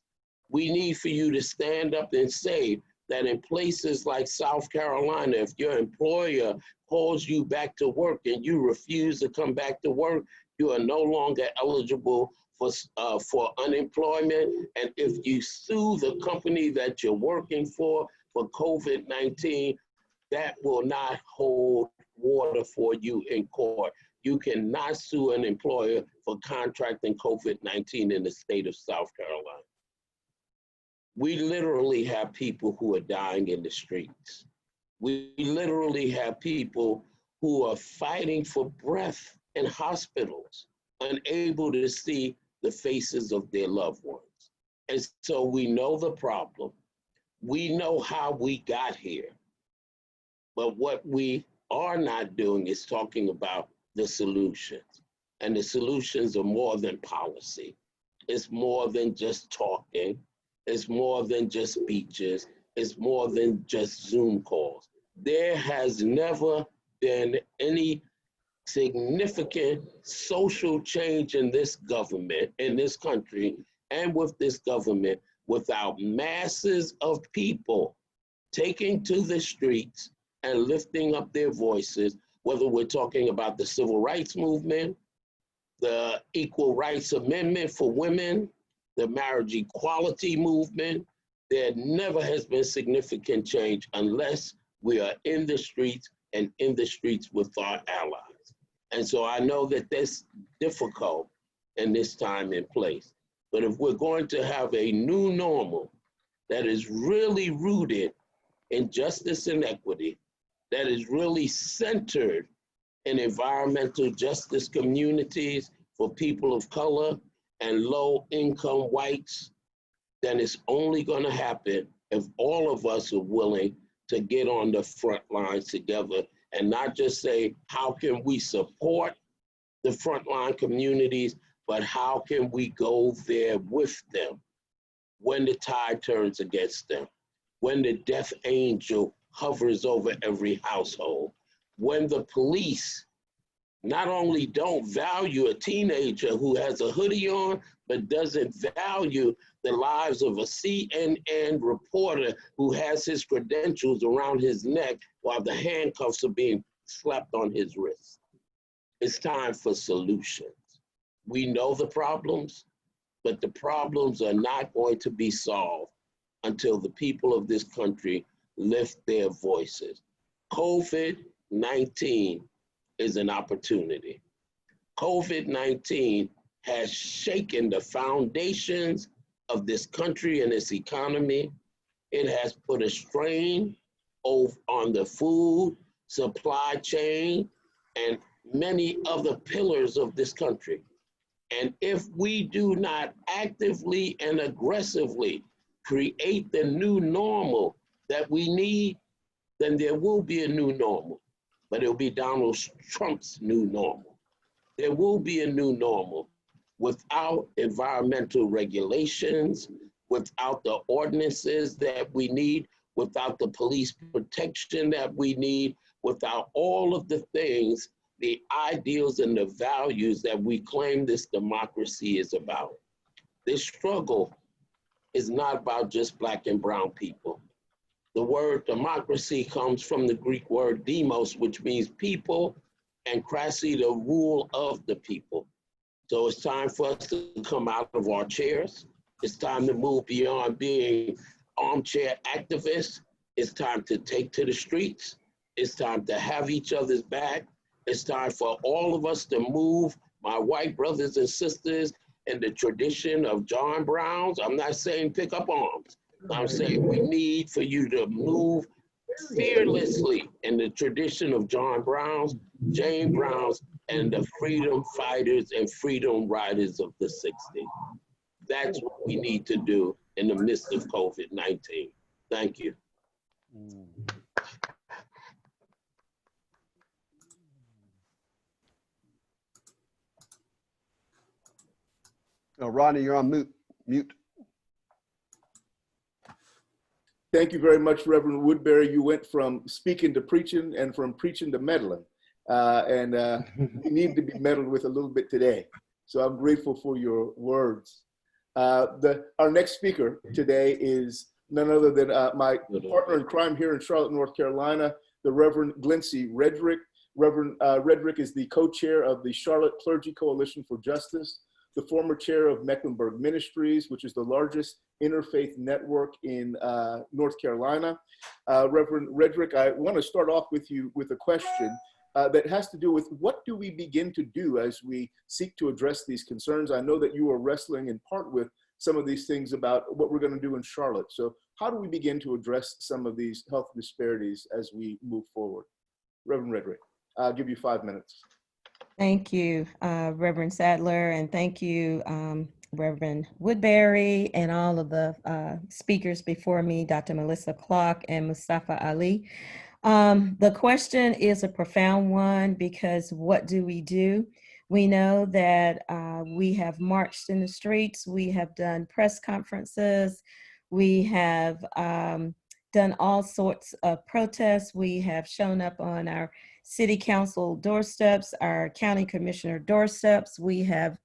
We need for you to stand up and say that in places like South Carolina, if your employer calls you back to work and you refuse to come back to work, you are no longer eligible for unemployment. And if you sue the company that you're working for COVID-19, that will not hold water for you in court. You cannot sue an employer for contracting COVID-19 in the state of South Carolina. We literally have people who are dying in the streets. We literally have people who are fighting for breath in hospitals, unable to see the faces of their loved ones. And so we know the problem. We know how we got here. But what we are not doing is talking about the solutions. And the solutions are more than policy. It's more than just talking. It's more than just speeches. It's more than just Zoom calls. There has never been any significant social change in this government, in this country, and with this government without masses of people taking to the streets and lifting up their voices, whether we're talking about the civil rights movement, the Equal Rights Amendment for women, the marriage equality movement. There never has been significant change unless we are in the streets and in the streets with our allies. And so I know that that's difficult in this time and place. But if we're going to have a new normal that is really rooted in justice and equity, that is really centered in environmental justice communities for people of color and low-income whites, then it's only going to happen if all of us are willing to get on the front lines together and not just say, how can we support the frontline communities, but how can we go there with them when the tide turns against them, when the death angel hovers over every household, when the police not only don't value a teenager who has a hoodie on, but doesn't value the lives of a CNN reporter who has his credentials around his neck while the handcuffs are being slapped on his wrist. It's time for solutions. We know the problems, but the problems are not going to be solved until the people of this country lift their voices. COVID-19 is an opportunity. COVID-19 has shaken the foundations of this country and its economy. It has put a strain on the food supply chain and many other pillars of this country. And if we do not actively and aggressively create the new normal that we need, then there will be a new normal, but it'll be Donald Trump's new normal. There will be a new normal without environmental regulations, without the ordinances that we need, without the police protection that we need, without all of the things, the ideals and the values that we claim this democracy is about. This struggle is not about just Black and brown people. The word democracy comes from the Greek word demos, which means people, and krasi, the rule of the people. So it's time for us to come out of our chairs. It's time to move beyond being armchair activists. It's time to take to the streets. It's time to have each other's back. It's time for all of us to move, my white brothers and sisters, in the tradition of John Brown's. I'm not saying pick up arms. I'm saying we need for you to move fearlessly in the tradition of John Brown's, Jane Brown's, and the freedom fighters and freedom riders of the 60s. That's what we need to do in the midst of COVID-19. Thank you. No, Rodney, you're on mute. Thank you very much, Reverend Woodbury. You went from speaking to preaching and from preaching to meddling. You need to be meddled with a little bit today. So I'm grateful for your words. Our next speaker today is none other than my partner in crime here in Charlotte, North Carolina, the Reverend Glency Redrick. Reverend Redrick is the co-chair of the Charlotte Clergy Coalition for Justice, the former chair of Mecklenburg Ministries, which is the largest interfaith network in North Carolina. Reverend Redrick, I want to start off with you with a question that has to do with what do we begin to do as we seek to address these concerns? I know that you are wrestling in part with some of these things about what we're going to do in Charlotte. So how do we begin to address some of these health disparities as we move forward? Reverend Redrick, I'll give you 5 minutes. Thank you, Reverend Sadler, and thank you, Reverend Woodbury, and all of the speakers before me, Dr. Melissa Clark and Mustafa Ali. The question is a profound one because what do? We know that we have marched in the streets, we have done press conferences, we have done all sorts of protests, we have shown up on our city council doorsteps, our county commissioner doorsteps. We have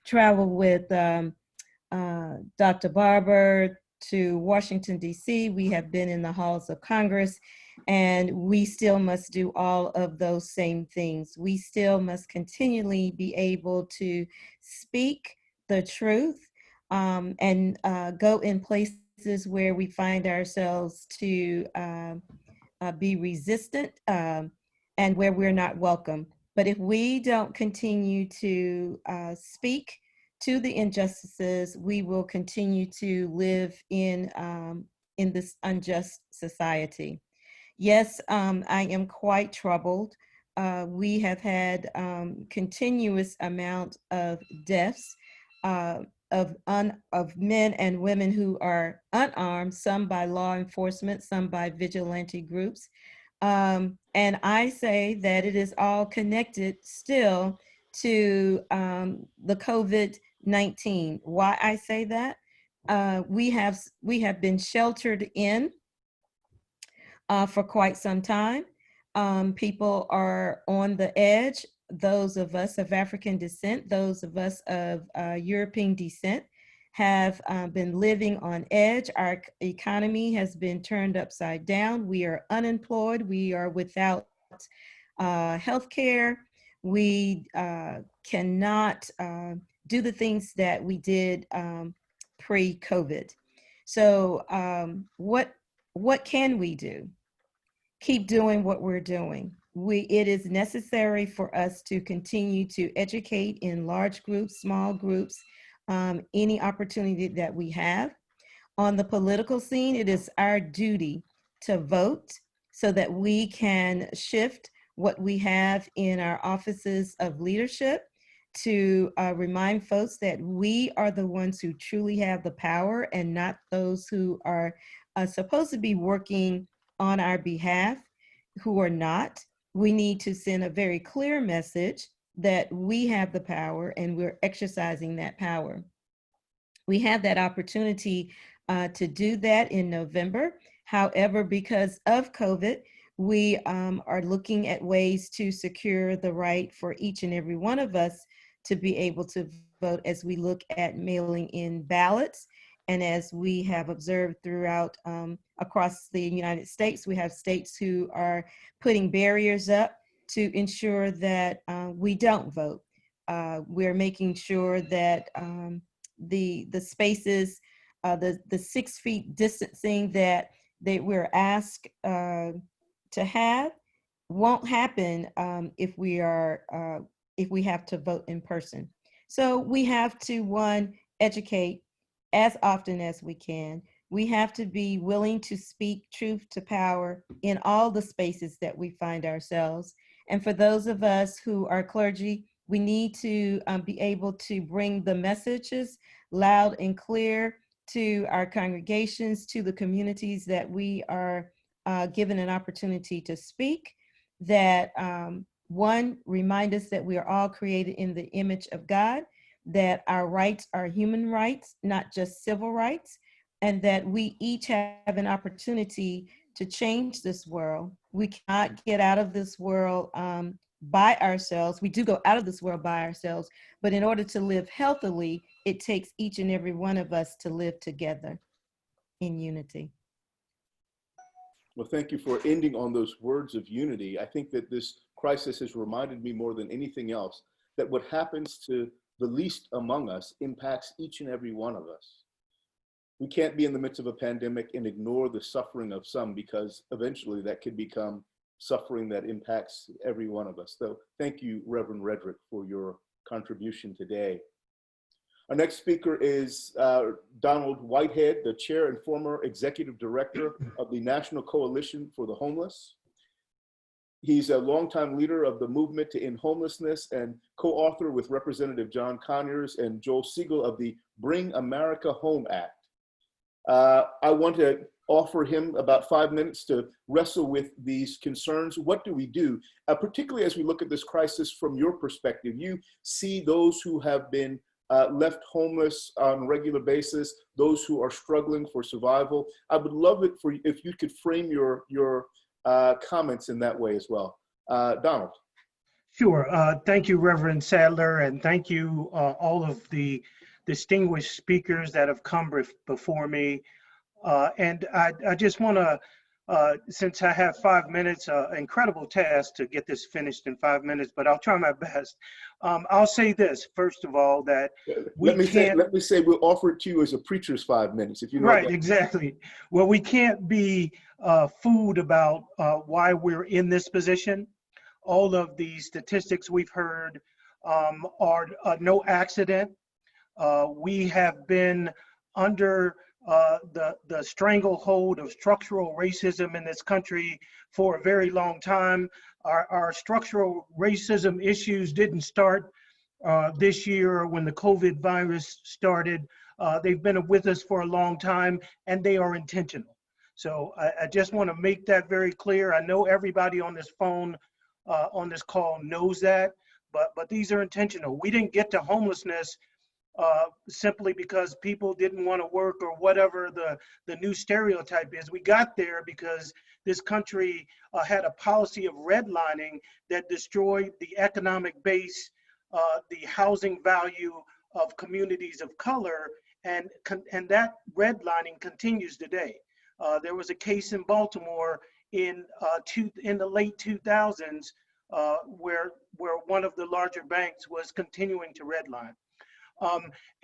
traveled with Dr. Barber to Washington, D.C. We have been in the halls of Congress, and we still must do all of those same things. We still must continually be able to speak the truth and go in places where we find ourselves to be resistant and where we're not welcome. But if we don't continue to speak to the injustices, we will continue to live in this unjust society. Yes, I am quite troubled. We have had continuous amount of deaths of men and women who are unarmed, some by law enforcement, some by vigilante groups. And I say that it is all connected still to the COVID-19. Why I say that? We have been sheltered in for quite some time. People are on the edge. Those of us of African descent, those of us of European descent have been living on edge. Our economy has been turned upside down. We are unemployed. We are without health care. We cannot do the things that we did pre-COVID. So what can we do? Keep doing what we're doing. It is necessary for us to continue to educate in large groups, small groups, any opportunity that we have. On the political scene, it is our duty to vote so that we can shift what we have in our offices of leadership to remind folks that we are the ones who truly have the power and not those who are supposed to be working on our behalf who are not. We need to send a very clear message that we have the power and we're exercising that power. We have that opportunity to do that in November. However, because of COVID, we are looking at ways to secure the right for each and every one of us to be able to vote as we look at mailing in ballots. And as we have observed throughout across the United States, we have states who are putting barriers up to ensure that we don't vote. We're making sure that the spaces, the 6 feet distancing that we're asked to have won't happen if we have to vote in person. So we have to, one, educate as often as we can. We have to be willing to speak truth to power in all the spaces that we find ourselves. And for those of us who are clergy, we need to be able to bring the messages loud and clear to our congregations, to the communities that we are given an opportunity to speak, that one, remind us that we are all created in the image of God, that our rights are human rights, not just civil rights, and that we each have an opportunity to change this world. We cannot get out of this world by ourselves. We do go out of this world by ourselves, but in order to live healthily, it takes each and every one of us to live together in unity. Well, thank you for ending on those words of unity. I think that this crisis has reminded me more than anything else that what happens to the least among us impacts each and every one of us. We can't be in the midst of a pandemic and ignore the suffering of some, because eventually that could become suffering that impacts every one of us. So thank you, Reverend Redrick, for your contribution today. Our next speaker is Donald Whitehead, the chair and former executive director of the National Coalition for the Homeless. He's a longtime leader of the movement to end homelessness and co-author with Representative John Conyers and Joel Siegel of the Bring America Home Act. I want to offer him about 5 minutes to wrestle with these concerns. What do we do, particularly as we look at this crisis from your perspective? You see those who have been left homeless on a regular basis, those who are struggling for survival. I would love it for if you could frame your comments in that way as well. Donald. Sure. Thank you, Reverend Sadler, and thank you all of the distinguished speakers that have come before me. And I just want to, since I have 5 minutes, incredible task to get this finished in 5 minutes, but I'll try my best. I'll say this, first of all, that let me say we'll offer it to you as a preacher's 5 minutes, if you know. Right, exactly. Well, we can't be fooled about why we're in this position. All of the statistics we've heard are no accident. We have been under the stranglehold of structural racism in this country for a very long time. Our structural racism issues didn't start this year when the COVID virus started. They've been with us for a long time, and they are intentional. So I just want to make that very clear. I know everybody on this phone, on this call knows that, but these are intentional. We didn't get to homelessness simply because people didn't want to work or whatever the new stereotype is. We got there because this country had a policy of redlining that destroyed the economic base, the housing value of communities of color, and that redlining continues today. There was a case in Baltimore in the late 2000s where one of the larger banks was continuing to redline.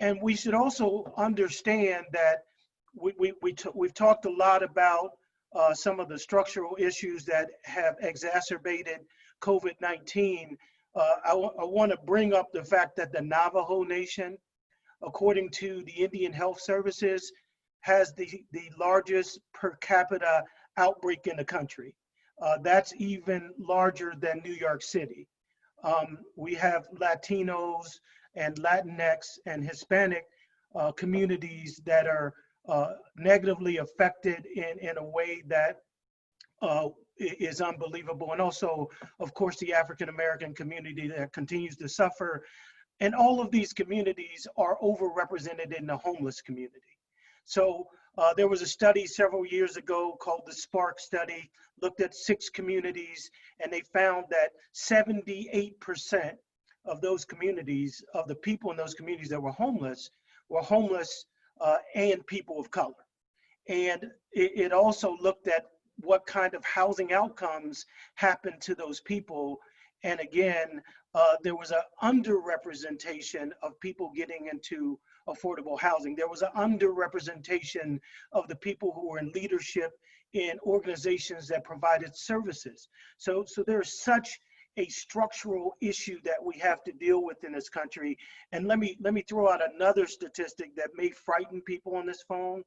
And we should also understand that we've talked a lot about some of the structural issues that have exacerbated COVID-19. I want to bring up the fact that the Navajo Nation, according to the Indian Health Services, has the largest per capita outbreak in the country. That's even larger than New York City. We have Latinos and Latinx and Hispanic communities that are negatively affected in a way that is unbelievable. And also, of course, the African-American community that continues to suffer. And all of these communities are overrepresented in the homeless community. So there was a study several years ago called the SPARK study, looked at 6 communities, and they found that 78% of those communities, of the people in those communities that were homeless and people of color. And it also looked at what kind of housing outcomes happened to those people. And again, there was an underrepresentation of people getting into affordable housing. There was an underrepresentation of the people who were in leadership in organizations that provided services. So there's such a structural issue that we have to deal with in this country. And let me throw out another statistic that may frighten people on this phone.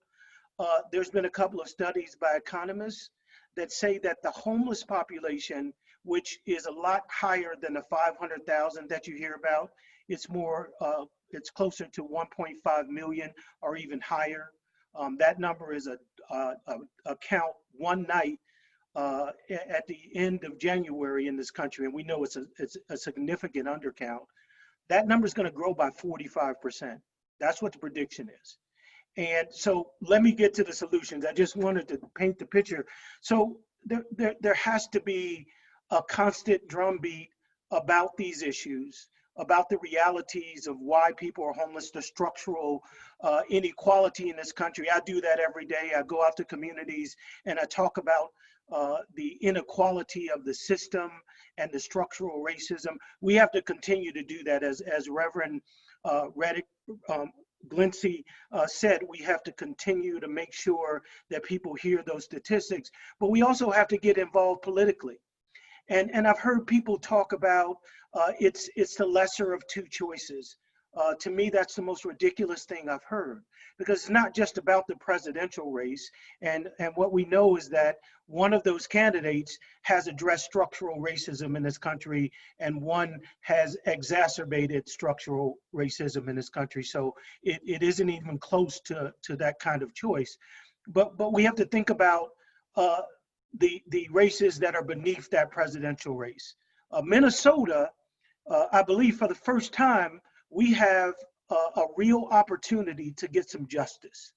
there's been a couple of studies by economists that say that the homeless population, which is a lot higher than the 500,000 that you hear about, it's more, it's closer to 1.5 million or even higher. That number is a count one night at the end of January in this country, and we know it's a significant undercount. That number is going to grow by 45%. That's what the prediction is. And so let me get to the solutions. I just wanted to paint the picture. So there has to be a constant drumbeat about these issues, about the realities of why people are homeless, the structural inequality in this country. I do that every day. I go out to communities and I talk about the inequality of the system and the structural racism. We have to continue to do that. As Reverend Reddick Glincy said, we have to continue to make sure that people hear those statistics, but we also have to get involved politically. And I've heard people talk about it's the lesser of two choices. To me, that's the most ridiculous thing I've heard, because it's not just about the presidential race. And what we know is that one of those candidates has addressed structural racism in this country, and one has exacerbated structural racism in this country. So it isn't even close to that kind of choice. But we have to think about the races that are beneath that presidential race. Minnesota, I believe for the first time, we have a real opportunity to get some justice.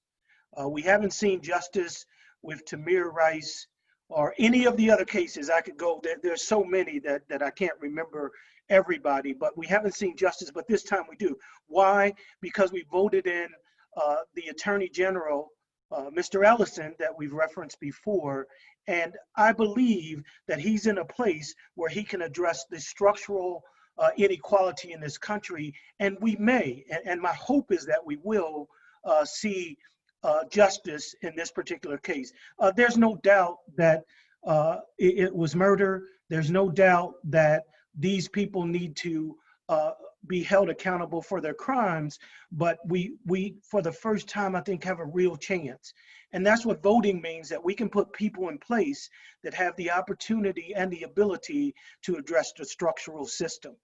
We haven't seen justice with Tamir Rice or any of the other cases. I could go, there's so many that I can't remember everybody, but we haven't seen justice, but this time we do. Why? Because we voted in the Attorney General, Mr. Ellison, that we've referenced before, and I believe that he's in a place where he can address the structural inequality in this country, and we may, and my hope is that we will see justice in this particular case. There's no doubt that it was murder. There's no doubt that these people need to be held accountable for their crimes, but we for the first time, I think, have a real chance. And that's what voting means, that we can put people in place that have the opportunity and the ability to address the structural system.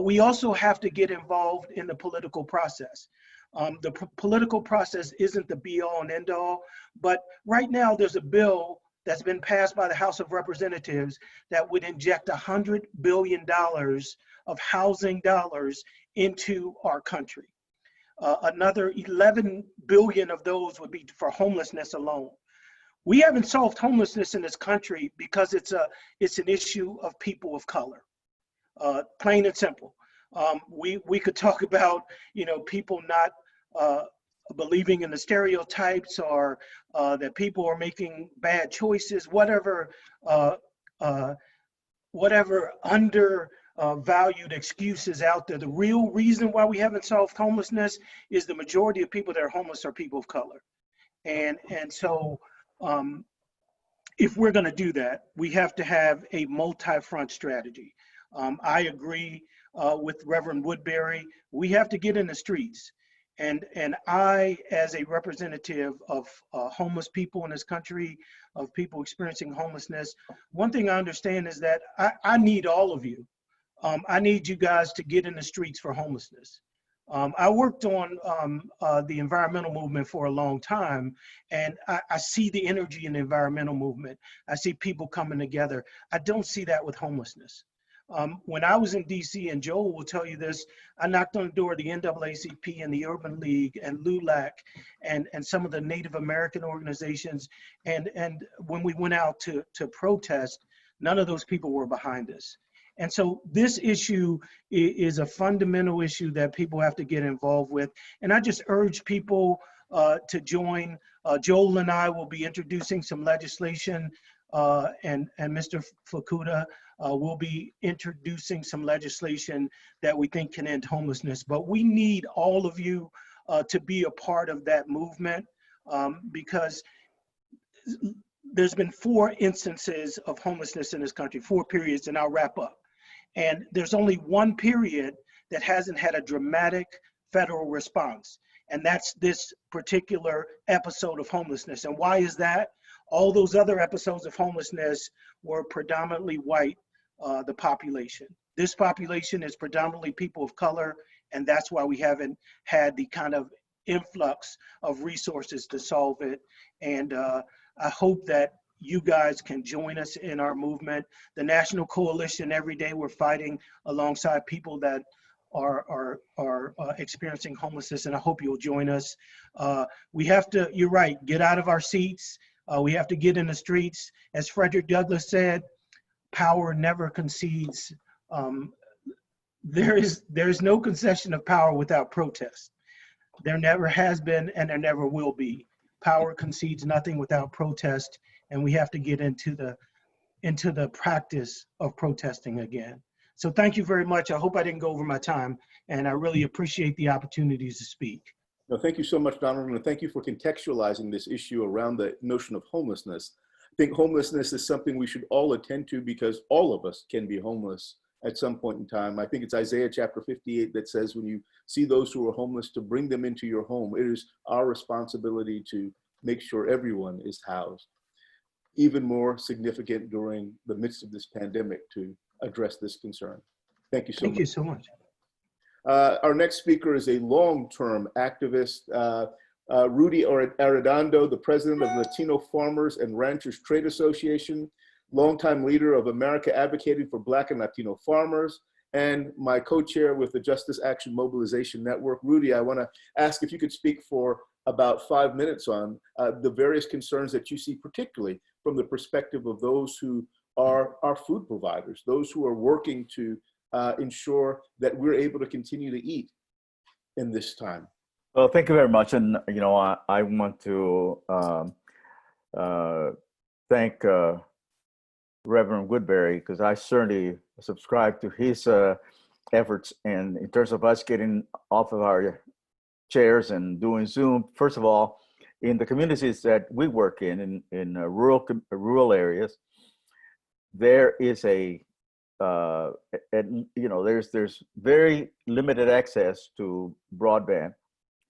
We also have to get involved in the political process. The political process isn't the be all and end all, but right now there's a bill that's been passed by the House of Representatives that would inject $100 billion of housing dollars into our country. Another 11 billion of those would be for homelessness alone. We haven't solved homelessness in this country because it's an issue of people of color, plain and simple. We could talk about, people not believing in the stereotypes, or that people are making bad choices, whatever undervalued excuses out there. The real reason why we haven't solved homelessness is the majority of people that are homeless are people of color. And so if we're going to do that, we have to have a multi-front strategy. I agree with Reverend Woodbury. We have to get in the streets. And I, as a representative of homeless people in this country, of people experiencing homelessness, one thing I understand is that I need all of you. I need you guys to get in the streets for homelessness. I worked on the environmental movement for a long time, and I see the energy in the environmental movement. I see people coming together. I don't see that with homelessness. When I was in DC, and Joel will tell you this, I knocked on the door of the NAACP and the Urban League and LULAC and some of the Native American organizations. And when we went out to protest, none of those people were behind us. And so this issue is a fundamental issue that people have to get involved with. And I just urge people to join. Joel and I will be introducing some legislation, and Mr. Fukuda will be introducing some legislation that we think can end homelessness. But we need all of you to be a part of that movement, because there's been 4 instances of homelessness in this country, 4 periods, and I'll wrap up. And there's only one period that hasn't had a dramatic federal response. And that's this particular episode of homelessness. And why is that? All those other episodes of homelessness were predominantly white, the population. This population is predominantly people of color, and that's why we haven't had the kind of influx of resources to solve it. And I hope that you guys can join us in our movement. The National Coalition, every day we're fighting alongside people that are experiencing homelessness, and I hope you'll join us. We have to, you're right, get out of our seats. We have to get in the streets. As Frederick Douglass said, power never concedes. There's no concession of power without protest. There never has been, and there never will be. Power concedes nothing without protest, and we have to get into the practice of protesting again. So thank you very much. I hope I didn't go over my time, and I really appreciate the opportunities to speak. No, thank you so much, Donald, and thank you for contextualizing this issue around the notion of homelessness. I think homelessness is something we should all attend to because all of us can be homeless at some point in time. I think it's Isaiah chapter 58 that says when you see those who are homeless, to bring them into your home. It is our responsibility to make sure everyone is housed. Even more significant during the midst of this pandemic to address this concern. Thank you so much. Thank you so much. Our next speaker is a long-term activist, Rudy Arredondo, the president of Latino Farmers and Ranchers Trade Association, longtime leader of America Advocating for Black and Latino Farmers, and my co-chair with the Justice Action Mobilization Network. Rudy, I want to ask if you could speak for about 5 minutes on the various concerns that you see, particularly from the perspective of those who are our food providers, those who are working to ensure that we're able to continue to eat in this time. Well, thank you very much. And, you know, I want to thank Reverend Woodbury, because I certainly subscribe to his efforts. And in terms of us getting off of our chairs and doing Zoom, first of all, in the communities that we work in rural areas, there is there's very limited access to broadband.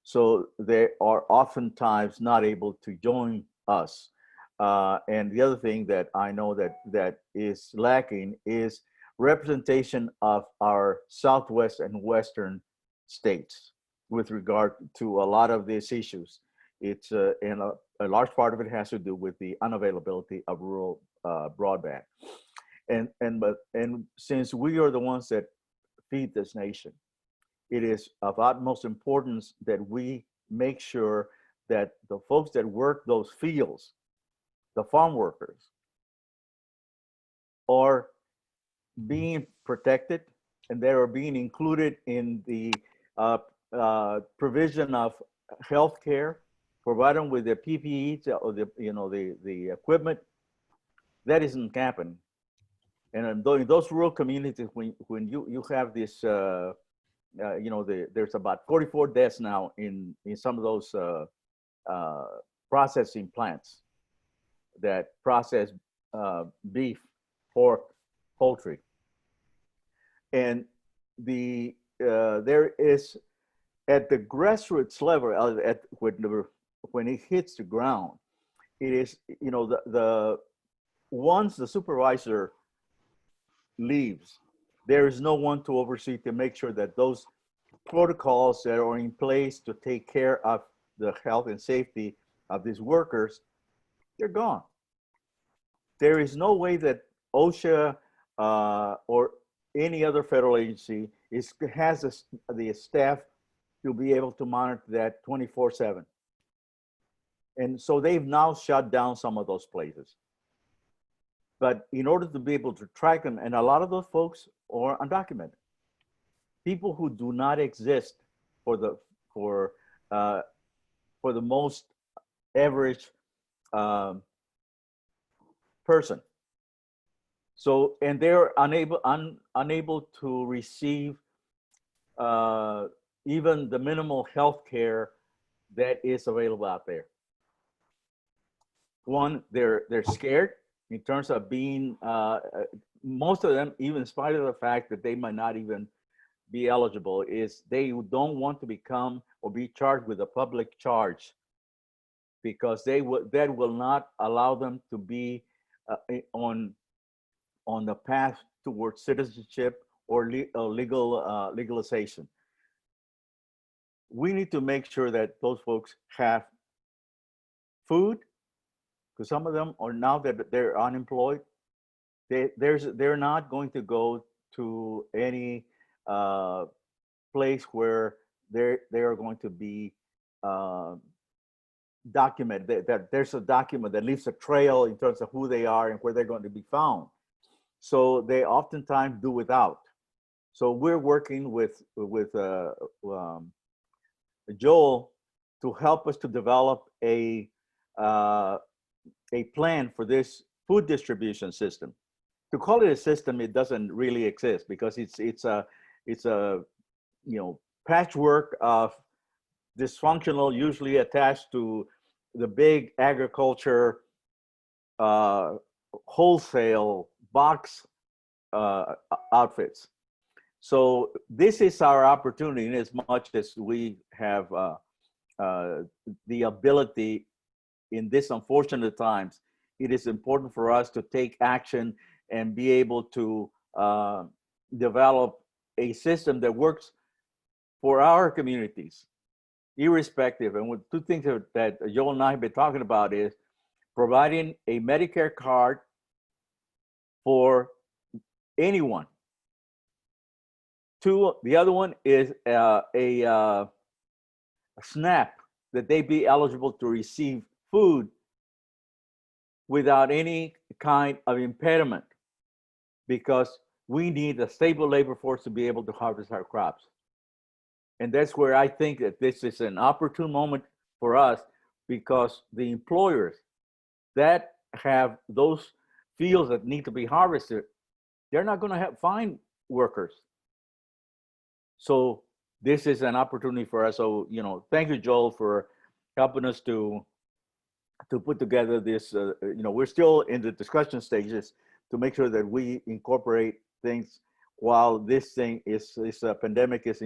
So they are oftentimes not able to join us. And the other thing that I know that is lacking is representation of our Southwest and Western states with regard to a lot of these issues. It's and a large part of it has to do with the unavailability of rural broadband. And since we are the ones that feed this nation, it is of utmost importance that we make sure that the folks that work those fields, the farm workers, are being protected, and they are being included in the provision of health care, provide them with the PPE or the equipment. That isn't happening. And in those rural communities, when you have this, there's about 44 deaths now in some of those processing plants that process beef, pork, poultry. And there is, at the grassroots level, when it hits the ground, it is, once the supervisor leaves, there is no one to oversee to make sure that those protocols that are in place to take care of the health and safety of these workers, they're gone. There is no way that OSHA or any other federal agency has the staff to be able to monitor that 24/7. And so they've now shut down some of those places. But in order to be able to track them, and a lot of those folks are undocumented, people who do not exist for the most average person. So, and they're unable to receive even the minimal health care that is available out there. One, they're scared in terms of being, most of them, even in spite of the fact that they might not even be eligible is they don't want to become or be charged with a public charge, because that will not allow them to be on the path towards citizenship or legalization. We need to make sure that those folks have food, because some of them are, now that they're unemployed, they're not going to go to any place where they are going to be documented, that there's a document that leaves a trail in terms of who they are and where they're going to be found. So they oftentimes do without. So we're working with Joel to help us to develop a plan for this food distribution system. To call it a system, it doesn't really exist, because it's a patchwork of dysfunctional, usually attached to the big agriculture wholesale box outfits. So this is our opportunity, in as much as we have the ability in this unfortunate times. It is important for us to take action and be able to develop a system that works for our communities, irrespective. And with two things that Joel and I have been talking about is providing a Medicare card for anyone. Two, the other one is a SNAP, that they be eligible to receive food without any kind of impediment, because we need a stable labor force to be able to harvest our crops. And that's where I think that this is an opportune moment for us, because the employers that have those fields that need to be harvested, they're not going to find workers. So this is an opportunity for us. So, thank you, Joel, for helping us to put together this. We're still in the discussion stages to make sure that we incorporate things while this thing is pandemic is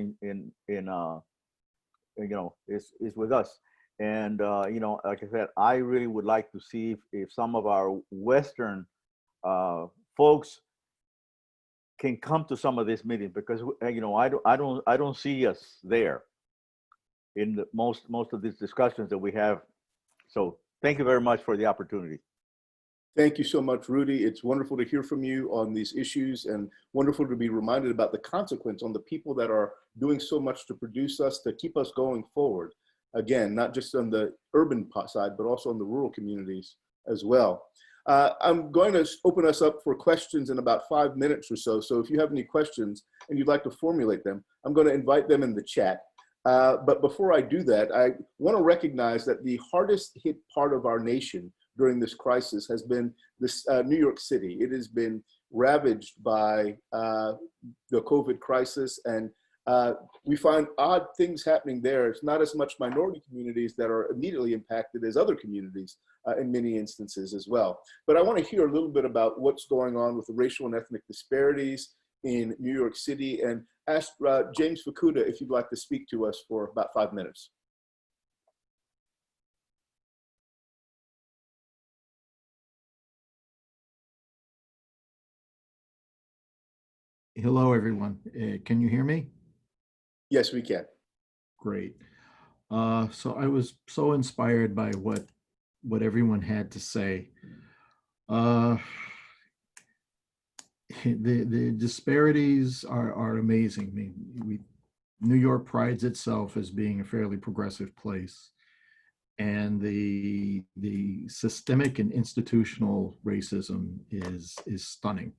is with us. And like I said, I really would like to see if some of our Western folks can come to some of these meetings, because I don't see us there in the most of these discussions that we have. So thank you very much for the opportunity. Thank you so much, Rudy. It's wonderful to hear from you on these issues, and wonderful to be reminded about the consequence on the people that are doing so much to produce us, to keep us going forward. Again, not just on the urban side, but also on the rural communities as well. I'm going to open us up for questions in about 5 minutes or so. So if you have any questions and you'd like to formulate them, I'm going to invite them in the chat. But before I do that, I want to recognize that the hardest hit part of our nation during this crisis has been this New York City. It has been ravaged by the COVID crisis, and we find odd things happening there. It's not as much minority communities that are immediately impacted as other communities in many instances as well. But I want to hear a little bit about what's going on with the racial and ethnic disparities in New York City, and ask James Fukuda if you'd like to speak to us for about 5 minutes. Hello, everyone. Can you hear me? Yes, we can. Great. So I was so inspired by what everyone had to say. The disparities are amazing. I mean, New York prides itself as being a fairly progressive place, and the systemic and institutional racism is stunning.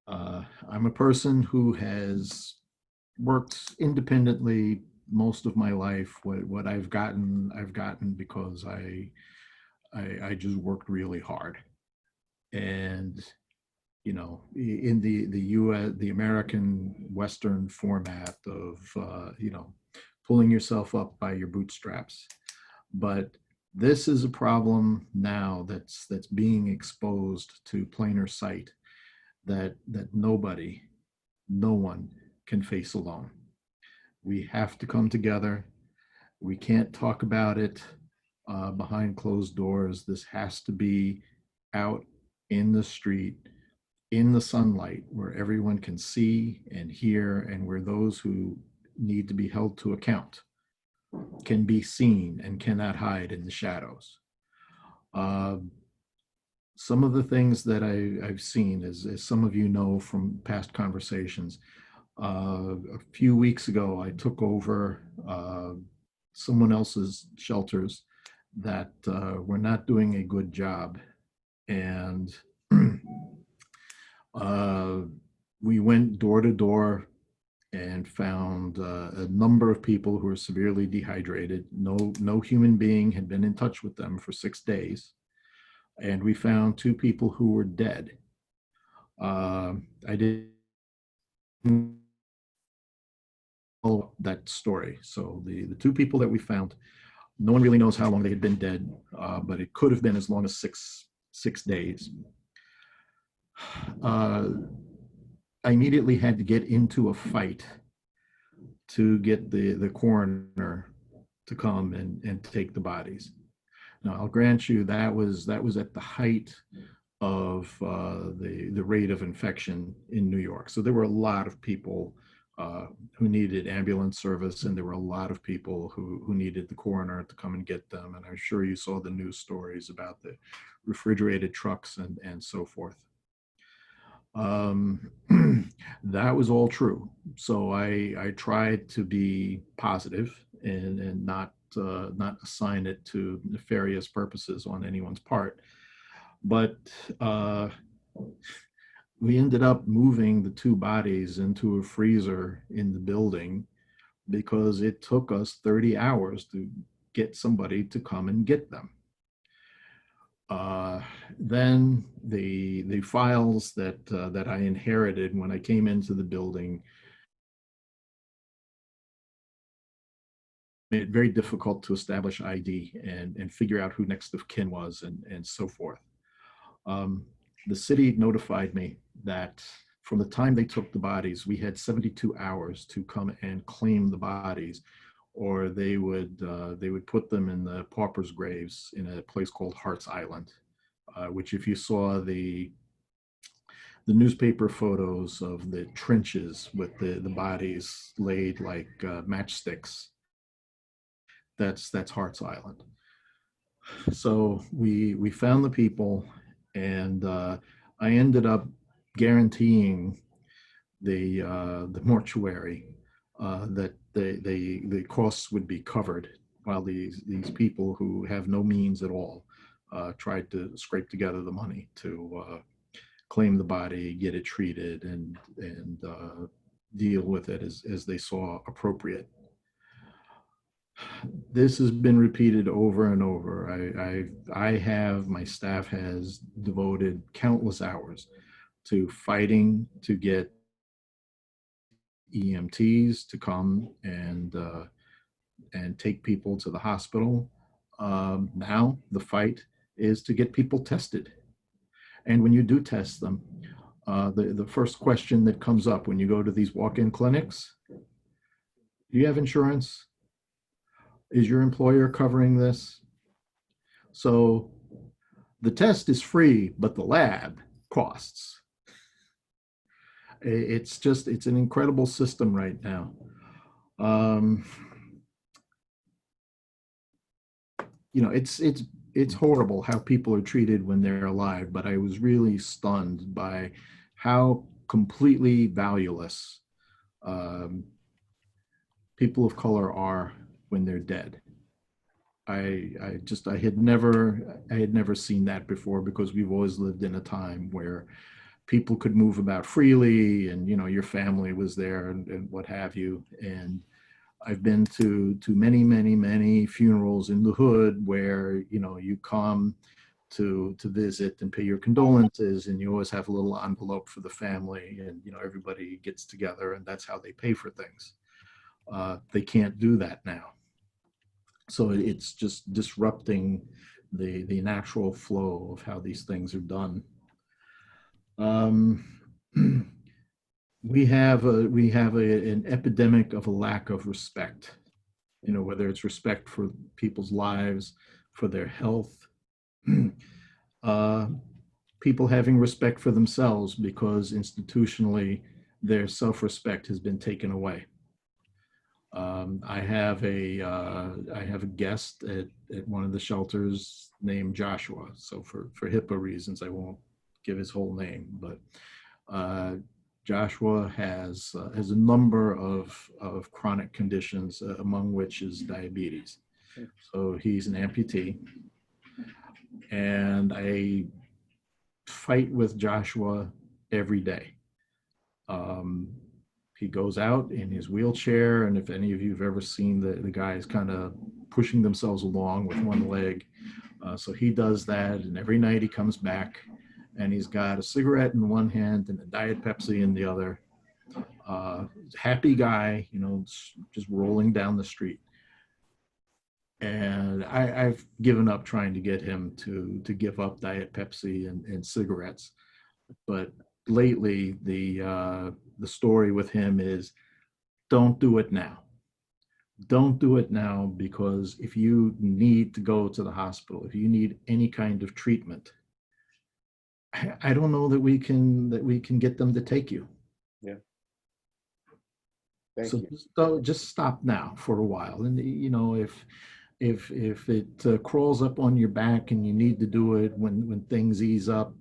I'm a person who has worked independently most of my life. What I've gotten because I just worked really hard. And in the US, the American Western format of pulling yourself up by your bootstraps. But this is a problem now that's being exposed to plainer sight, that no one can face alone. We have to come together. We can't talk about it behind closed doors. This has to be out in the street, in the sunlight, where everyone can see and hear, and where those who need to be held to account can be seen and cannot hide in the shadows. Some of the things that I've seen, as some of you know from past conversations, a few weeks ago, I took over someone else's shelters that were not doing a good job. And we went door to door and found a number of people who were severely dehydrated. No human being had been in touch with them for 6 days. And we found 2 people who were dead. I didn't know that story. So the 2 people that we found, no one really knows how long they had been dead, but it could have been as long as six days. I immediately had to get into a fight to get the coroner to come and take the bodies. Now, I'll grant you that was at the height of the rate of infection in New York. So there were a lot of people who needed ambulance service, and there were a lot of people who needed the coroner to come and get them. And I'm sure you saw the news stories about the refrigerated trucks and so forth. That was all true. So I tried to be positive and not assign it to nefarious purposes on anyone's part. But we ended up moving the 2 bodies into a freezer in the building because it took us 30 hours to get somebody to come and get them. Then the files that I inherited when I came into the building made it very difficult to establish ID and figure out who next of kin was and so forth. The city notified me that from the time they took the bodies, we had 72 hours to come and claim the bodies, or they would put them in the paupers' graves in a place called Hart's Island, which, if you saw the newspaper photos of the trenches with the bodies laid like matchsticks, that's Hart's Island. So we found the people, and I ended up guaranteeing the mortuary that the costs would be covered, while these people who have no means at all tried to scrape together the money to claim the body, get it treated, and deal with it as they saw appropriate. This has been repeated over and over. My staff has devoted countless hours to fighting to get EMTs to come and take people to the hospital. Now the fight is to get people tested. And when you do test them, the first question that comes up when you go to these walk-in clinics: do you have insurance? Is your employer covering this? So the test is free, but the lab costs. It's an incredible system right now. It's horrible how people are treated when they're alive, but I was really stunned by how completely valueless people of color are when they're dead. I had never seen that before, because we've always lived in a time where people could move about freely, and your family was there and what have you. And I've been to many funerals in the hood where you come to visit and pay your condolences, and you always have a little envelope for the family, and everybody gets together, and that's how they pay for things. They can't do that now. So it's just disrupting the natural flow of how these things are done. an epidemic of a lack of respect. You know, whether it's respect for people's lives, for their health, people having respect for themselves because institutionally their self-respect has been taken away. I have a guest at one of the shelters named Joshua. So for HIPAA reasons, I won't give his whole name, but Joshua has a number of chronic conditions, among which is diabetes. So he's an amputee, and I fight with Joshua every day. He goes out in his wheelchair, and if any of you have ever seen the guys kind of pushing themselves along with one leg, so he does that, and every night he comes back, and he's got a cigarette in one hand and a Diet Pepsi in the other. Happy guy, you know, just rolling down the street. And I've given up trying to get him to give up Diet Pepsi and cigarettes, but lately the story with him is, don't do it now. Don't do it now, because if you need to go to the hospital, if you need any kind of treatment, I don't know that we can get them to take you. Yeah. Thank So you. just stop now for a while. And you know, if it crawls up on your back and you need to do it when things ease up,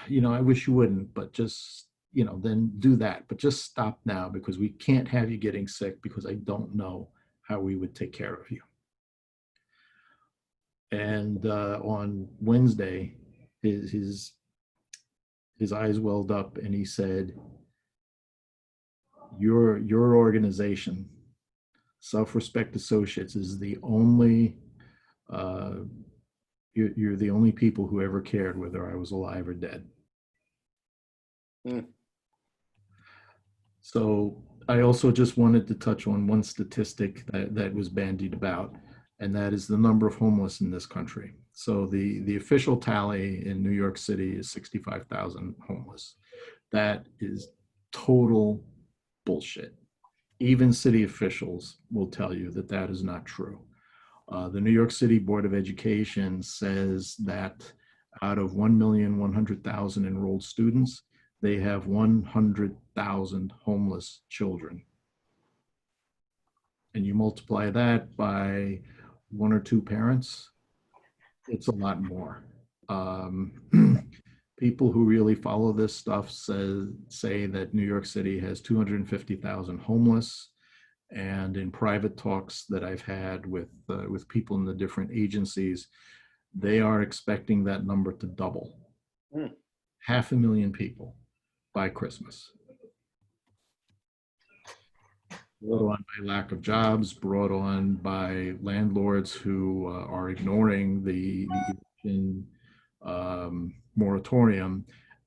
you know, I wish you wouldn't, but just, you know, then do that. But just stop now, because we can't have you getting sick, because I don't know how we would take care of you. And on Wednesday, his eyes welled up and he said, your organization, Self-Respect Associates, is the only, you're the only people who ever cared whether I was alive or dead. So I also just wanted to touch on one statistic that was bandied about, and that is the number of homeless in this country. So the official tally in New York City is 65,000 homeless. That is total bullshit. Even city officials will tell you that that is not true. The New York City Board of Education says that out of 1,100,000 enrolled students, they have 100,000 homeless children. And you multiply that by one or two parents, it's a lot more. People who really follow this stuff say that New York City has 250,000 homeless. And in private talks that I've had with people in the different agencies, they are expecting that number to double. 500,000 people by Christmas. Brought on by lack of jobs, brought on by landlords who are ignoring the eviction moratorium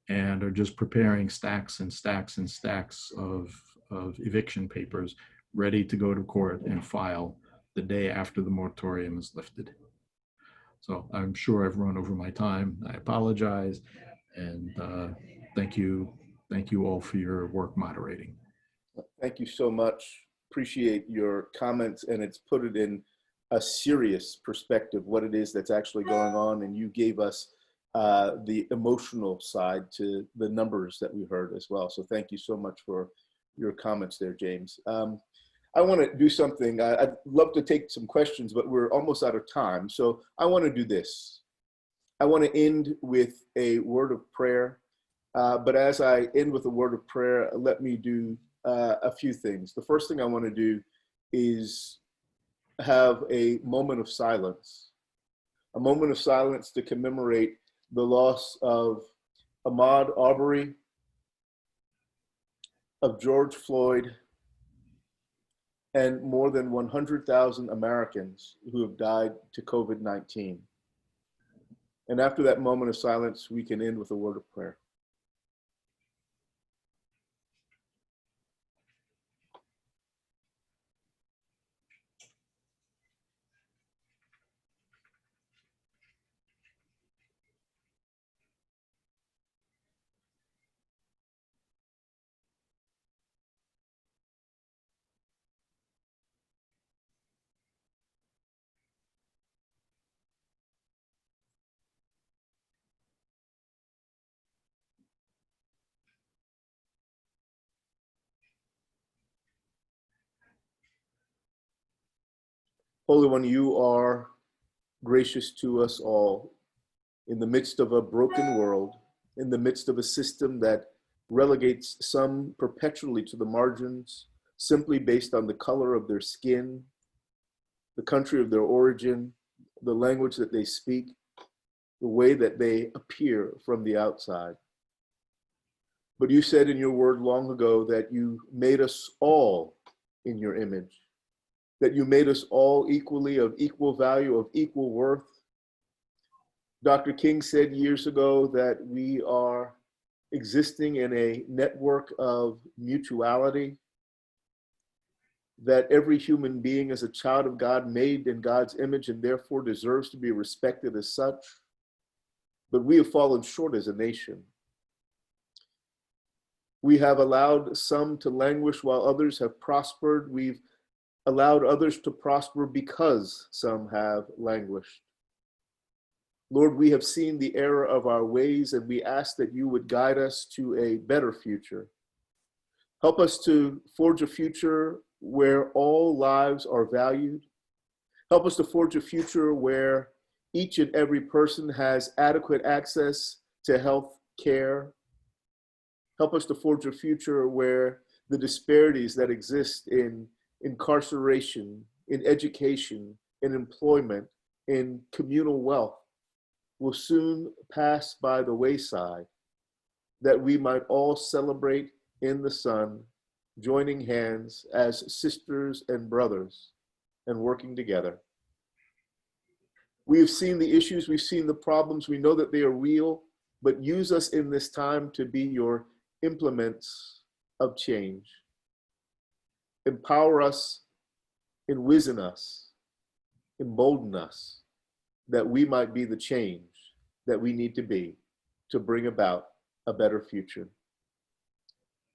and are just preparing stacks and stacks and stacks of eviction papers ready to go to court and file the day after the moratorium is lifted. So I'm sure I've run over my time. I apologize. And thank you all for your work moderating. Thank you so much. Appreciate your comments, and it's put it in a serious perspective, what it is that's actually going on. And you gave us the emotional side to the numbers that we heard as well. So thank you so much for your comments there, James. I want to do something. I'd love to take some questions, but we're almost out of time. So I want to do this. I want to end with a word of prayer. But as I end with a word of prayer, let me do a few things. The first thing I want to do is have a moment of silence to commemorate the loss of Ahmaud Arbery, of George Floyd, and more than 100,000 Americans who have died to COVID-19. And after that moment of silence, we can end with a word of prayer. Holy One, you are gracious to us all in the midst of a broken world, in the midst of a system that relegates some perpetually to the margins simply based on the color of their skin, the country of their origin, the language that they speak, the way that they appear from the outside. But you said in your word long ago that you made us all in your image, that you made us all equally of equal value, of equal worth. Dr. King said years ago that we are existing in a network of mutuality, that every human being is a child of God, made in God's image, and therefore deserves to be respected as such. But we have fallen short as a nation. We have allowed some to languish while others have prospered. We've allowed others to prosper because some have languished. Lord, we have seen the error of our ways, and we ask that you would guide us to a better future. Help us to forge a future where all lives are valued. Help us to forge a future where each and every person has adequate access to health care. Help us to forge a future where the disparities that exist in incarceration, in education, in employment, in communal wealth will soon pass by the wayside, that we might all celebrate in the sun, joining hands as sisters and brothers and working together. We have seen the issues, we've seen the problems, we know that they are real, but use us in this time to be your implements of change. Empower us, enwizen us, embolden us, that we might be the change that we need to be to bring about a better future.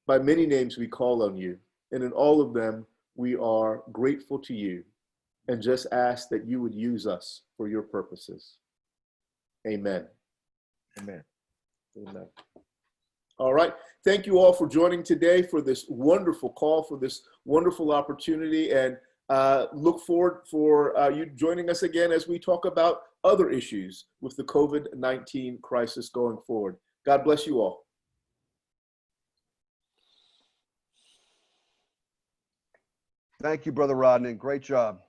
By many names we call on you, and in all of them we are grateful to you and just ask that you would use us for your purposes. Amen. Amen. Amen. All right. Thank you all for joining today for this wonderful call, for this wonderful opportunity, and look forward for you joining us again as we talk about other issues with the COVID-19 crisis going forward. God bless you all. Thank you, Brother Rodney. Great job.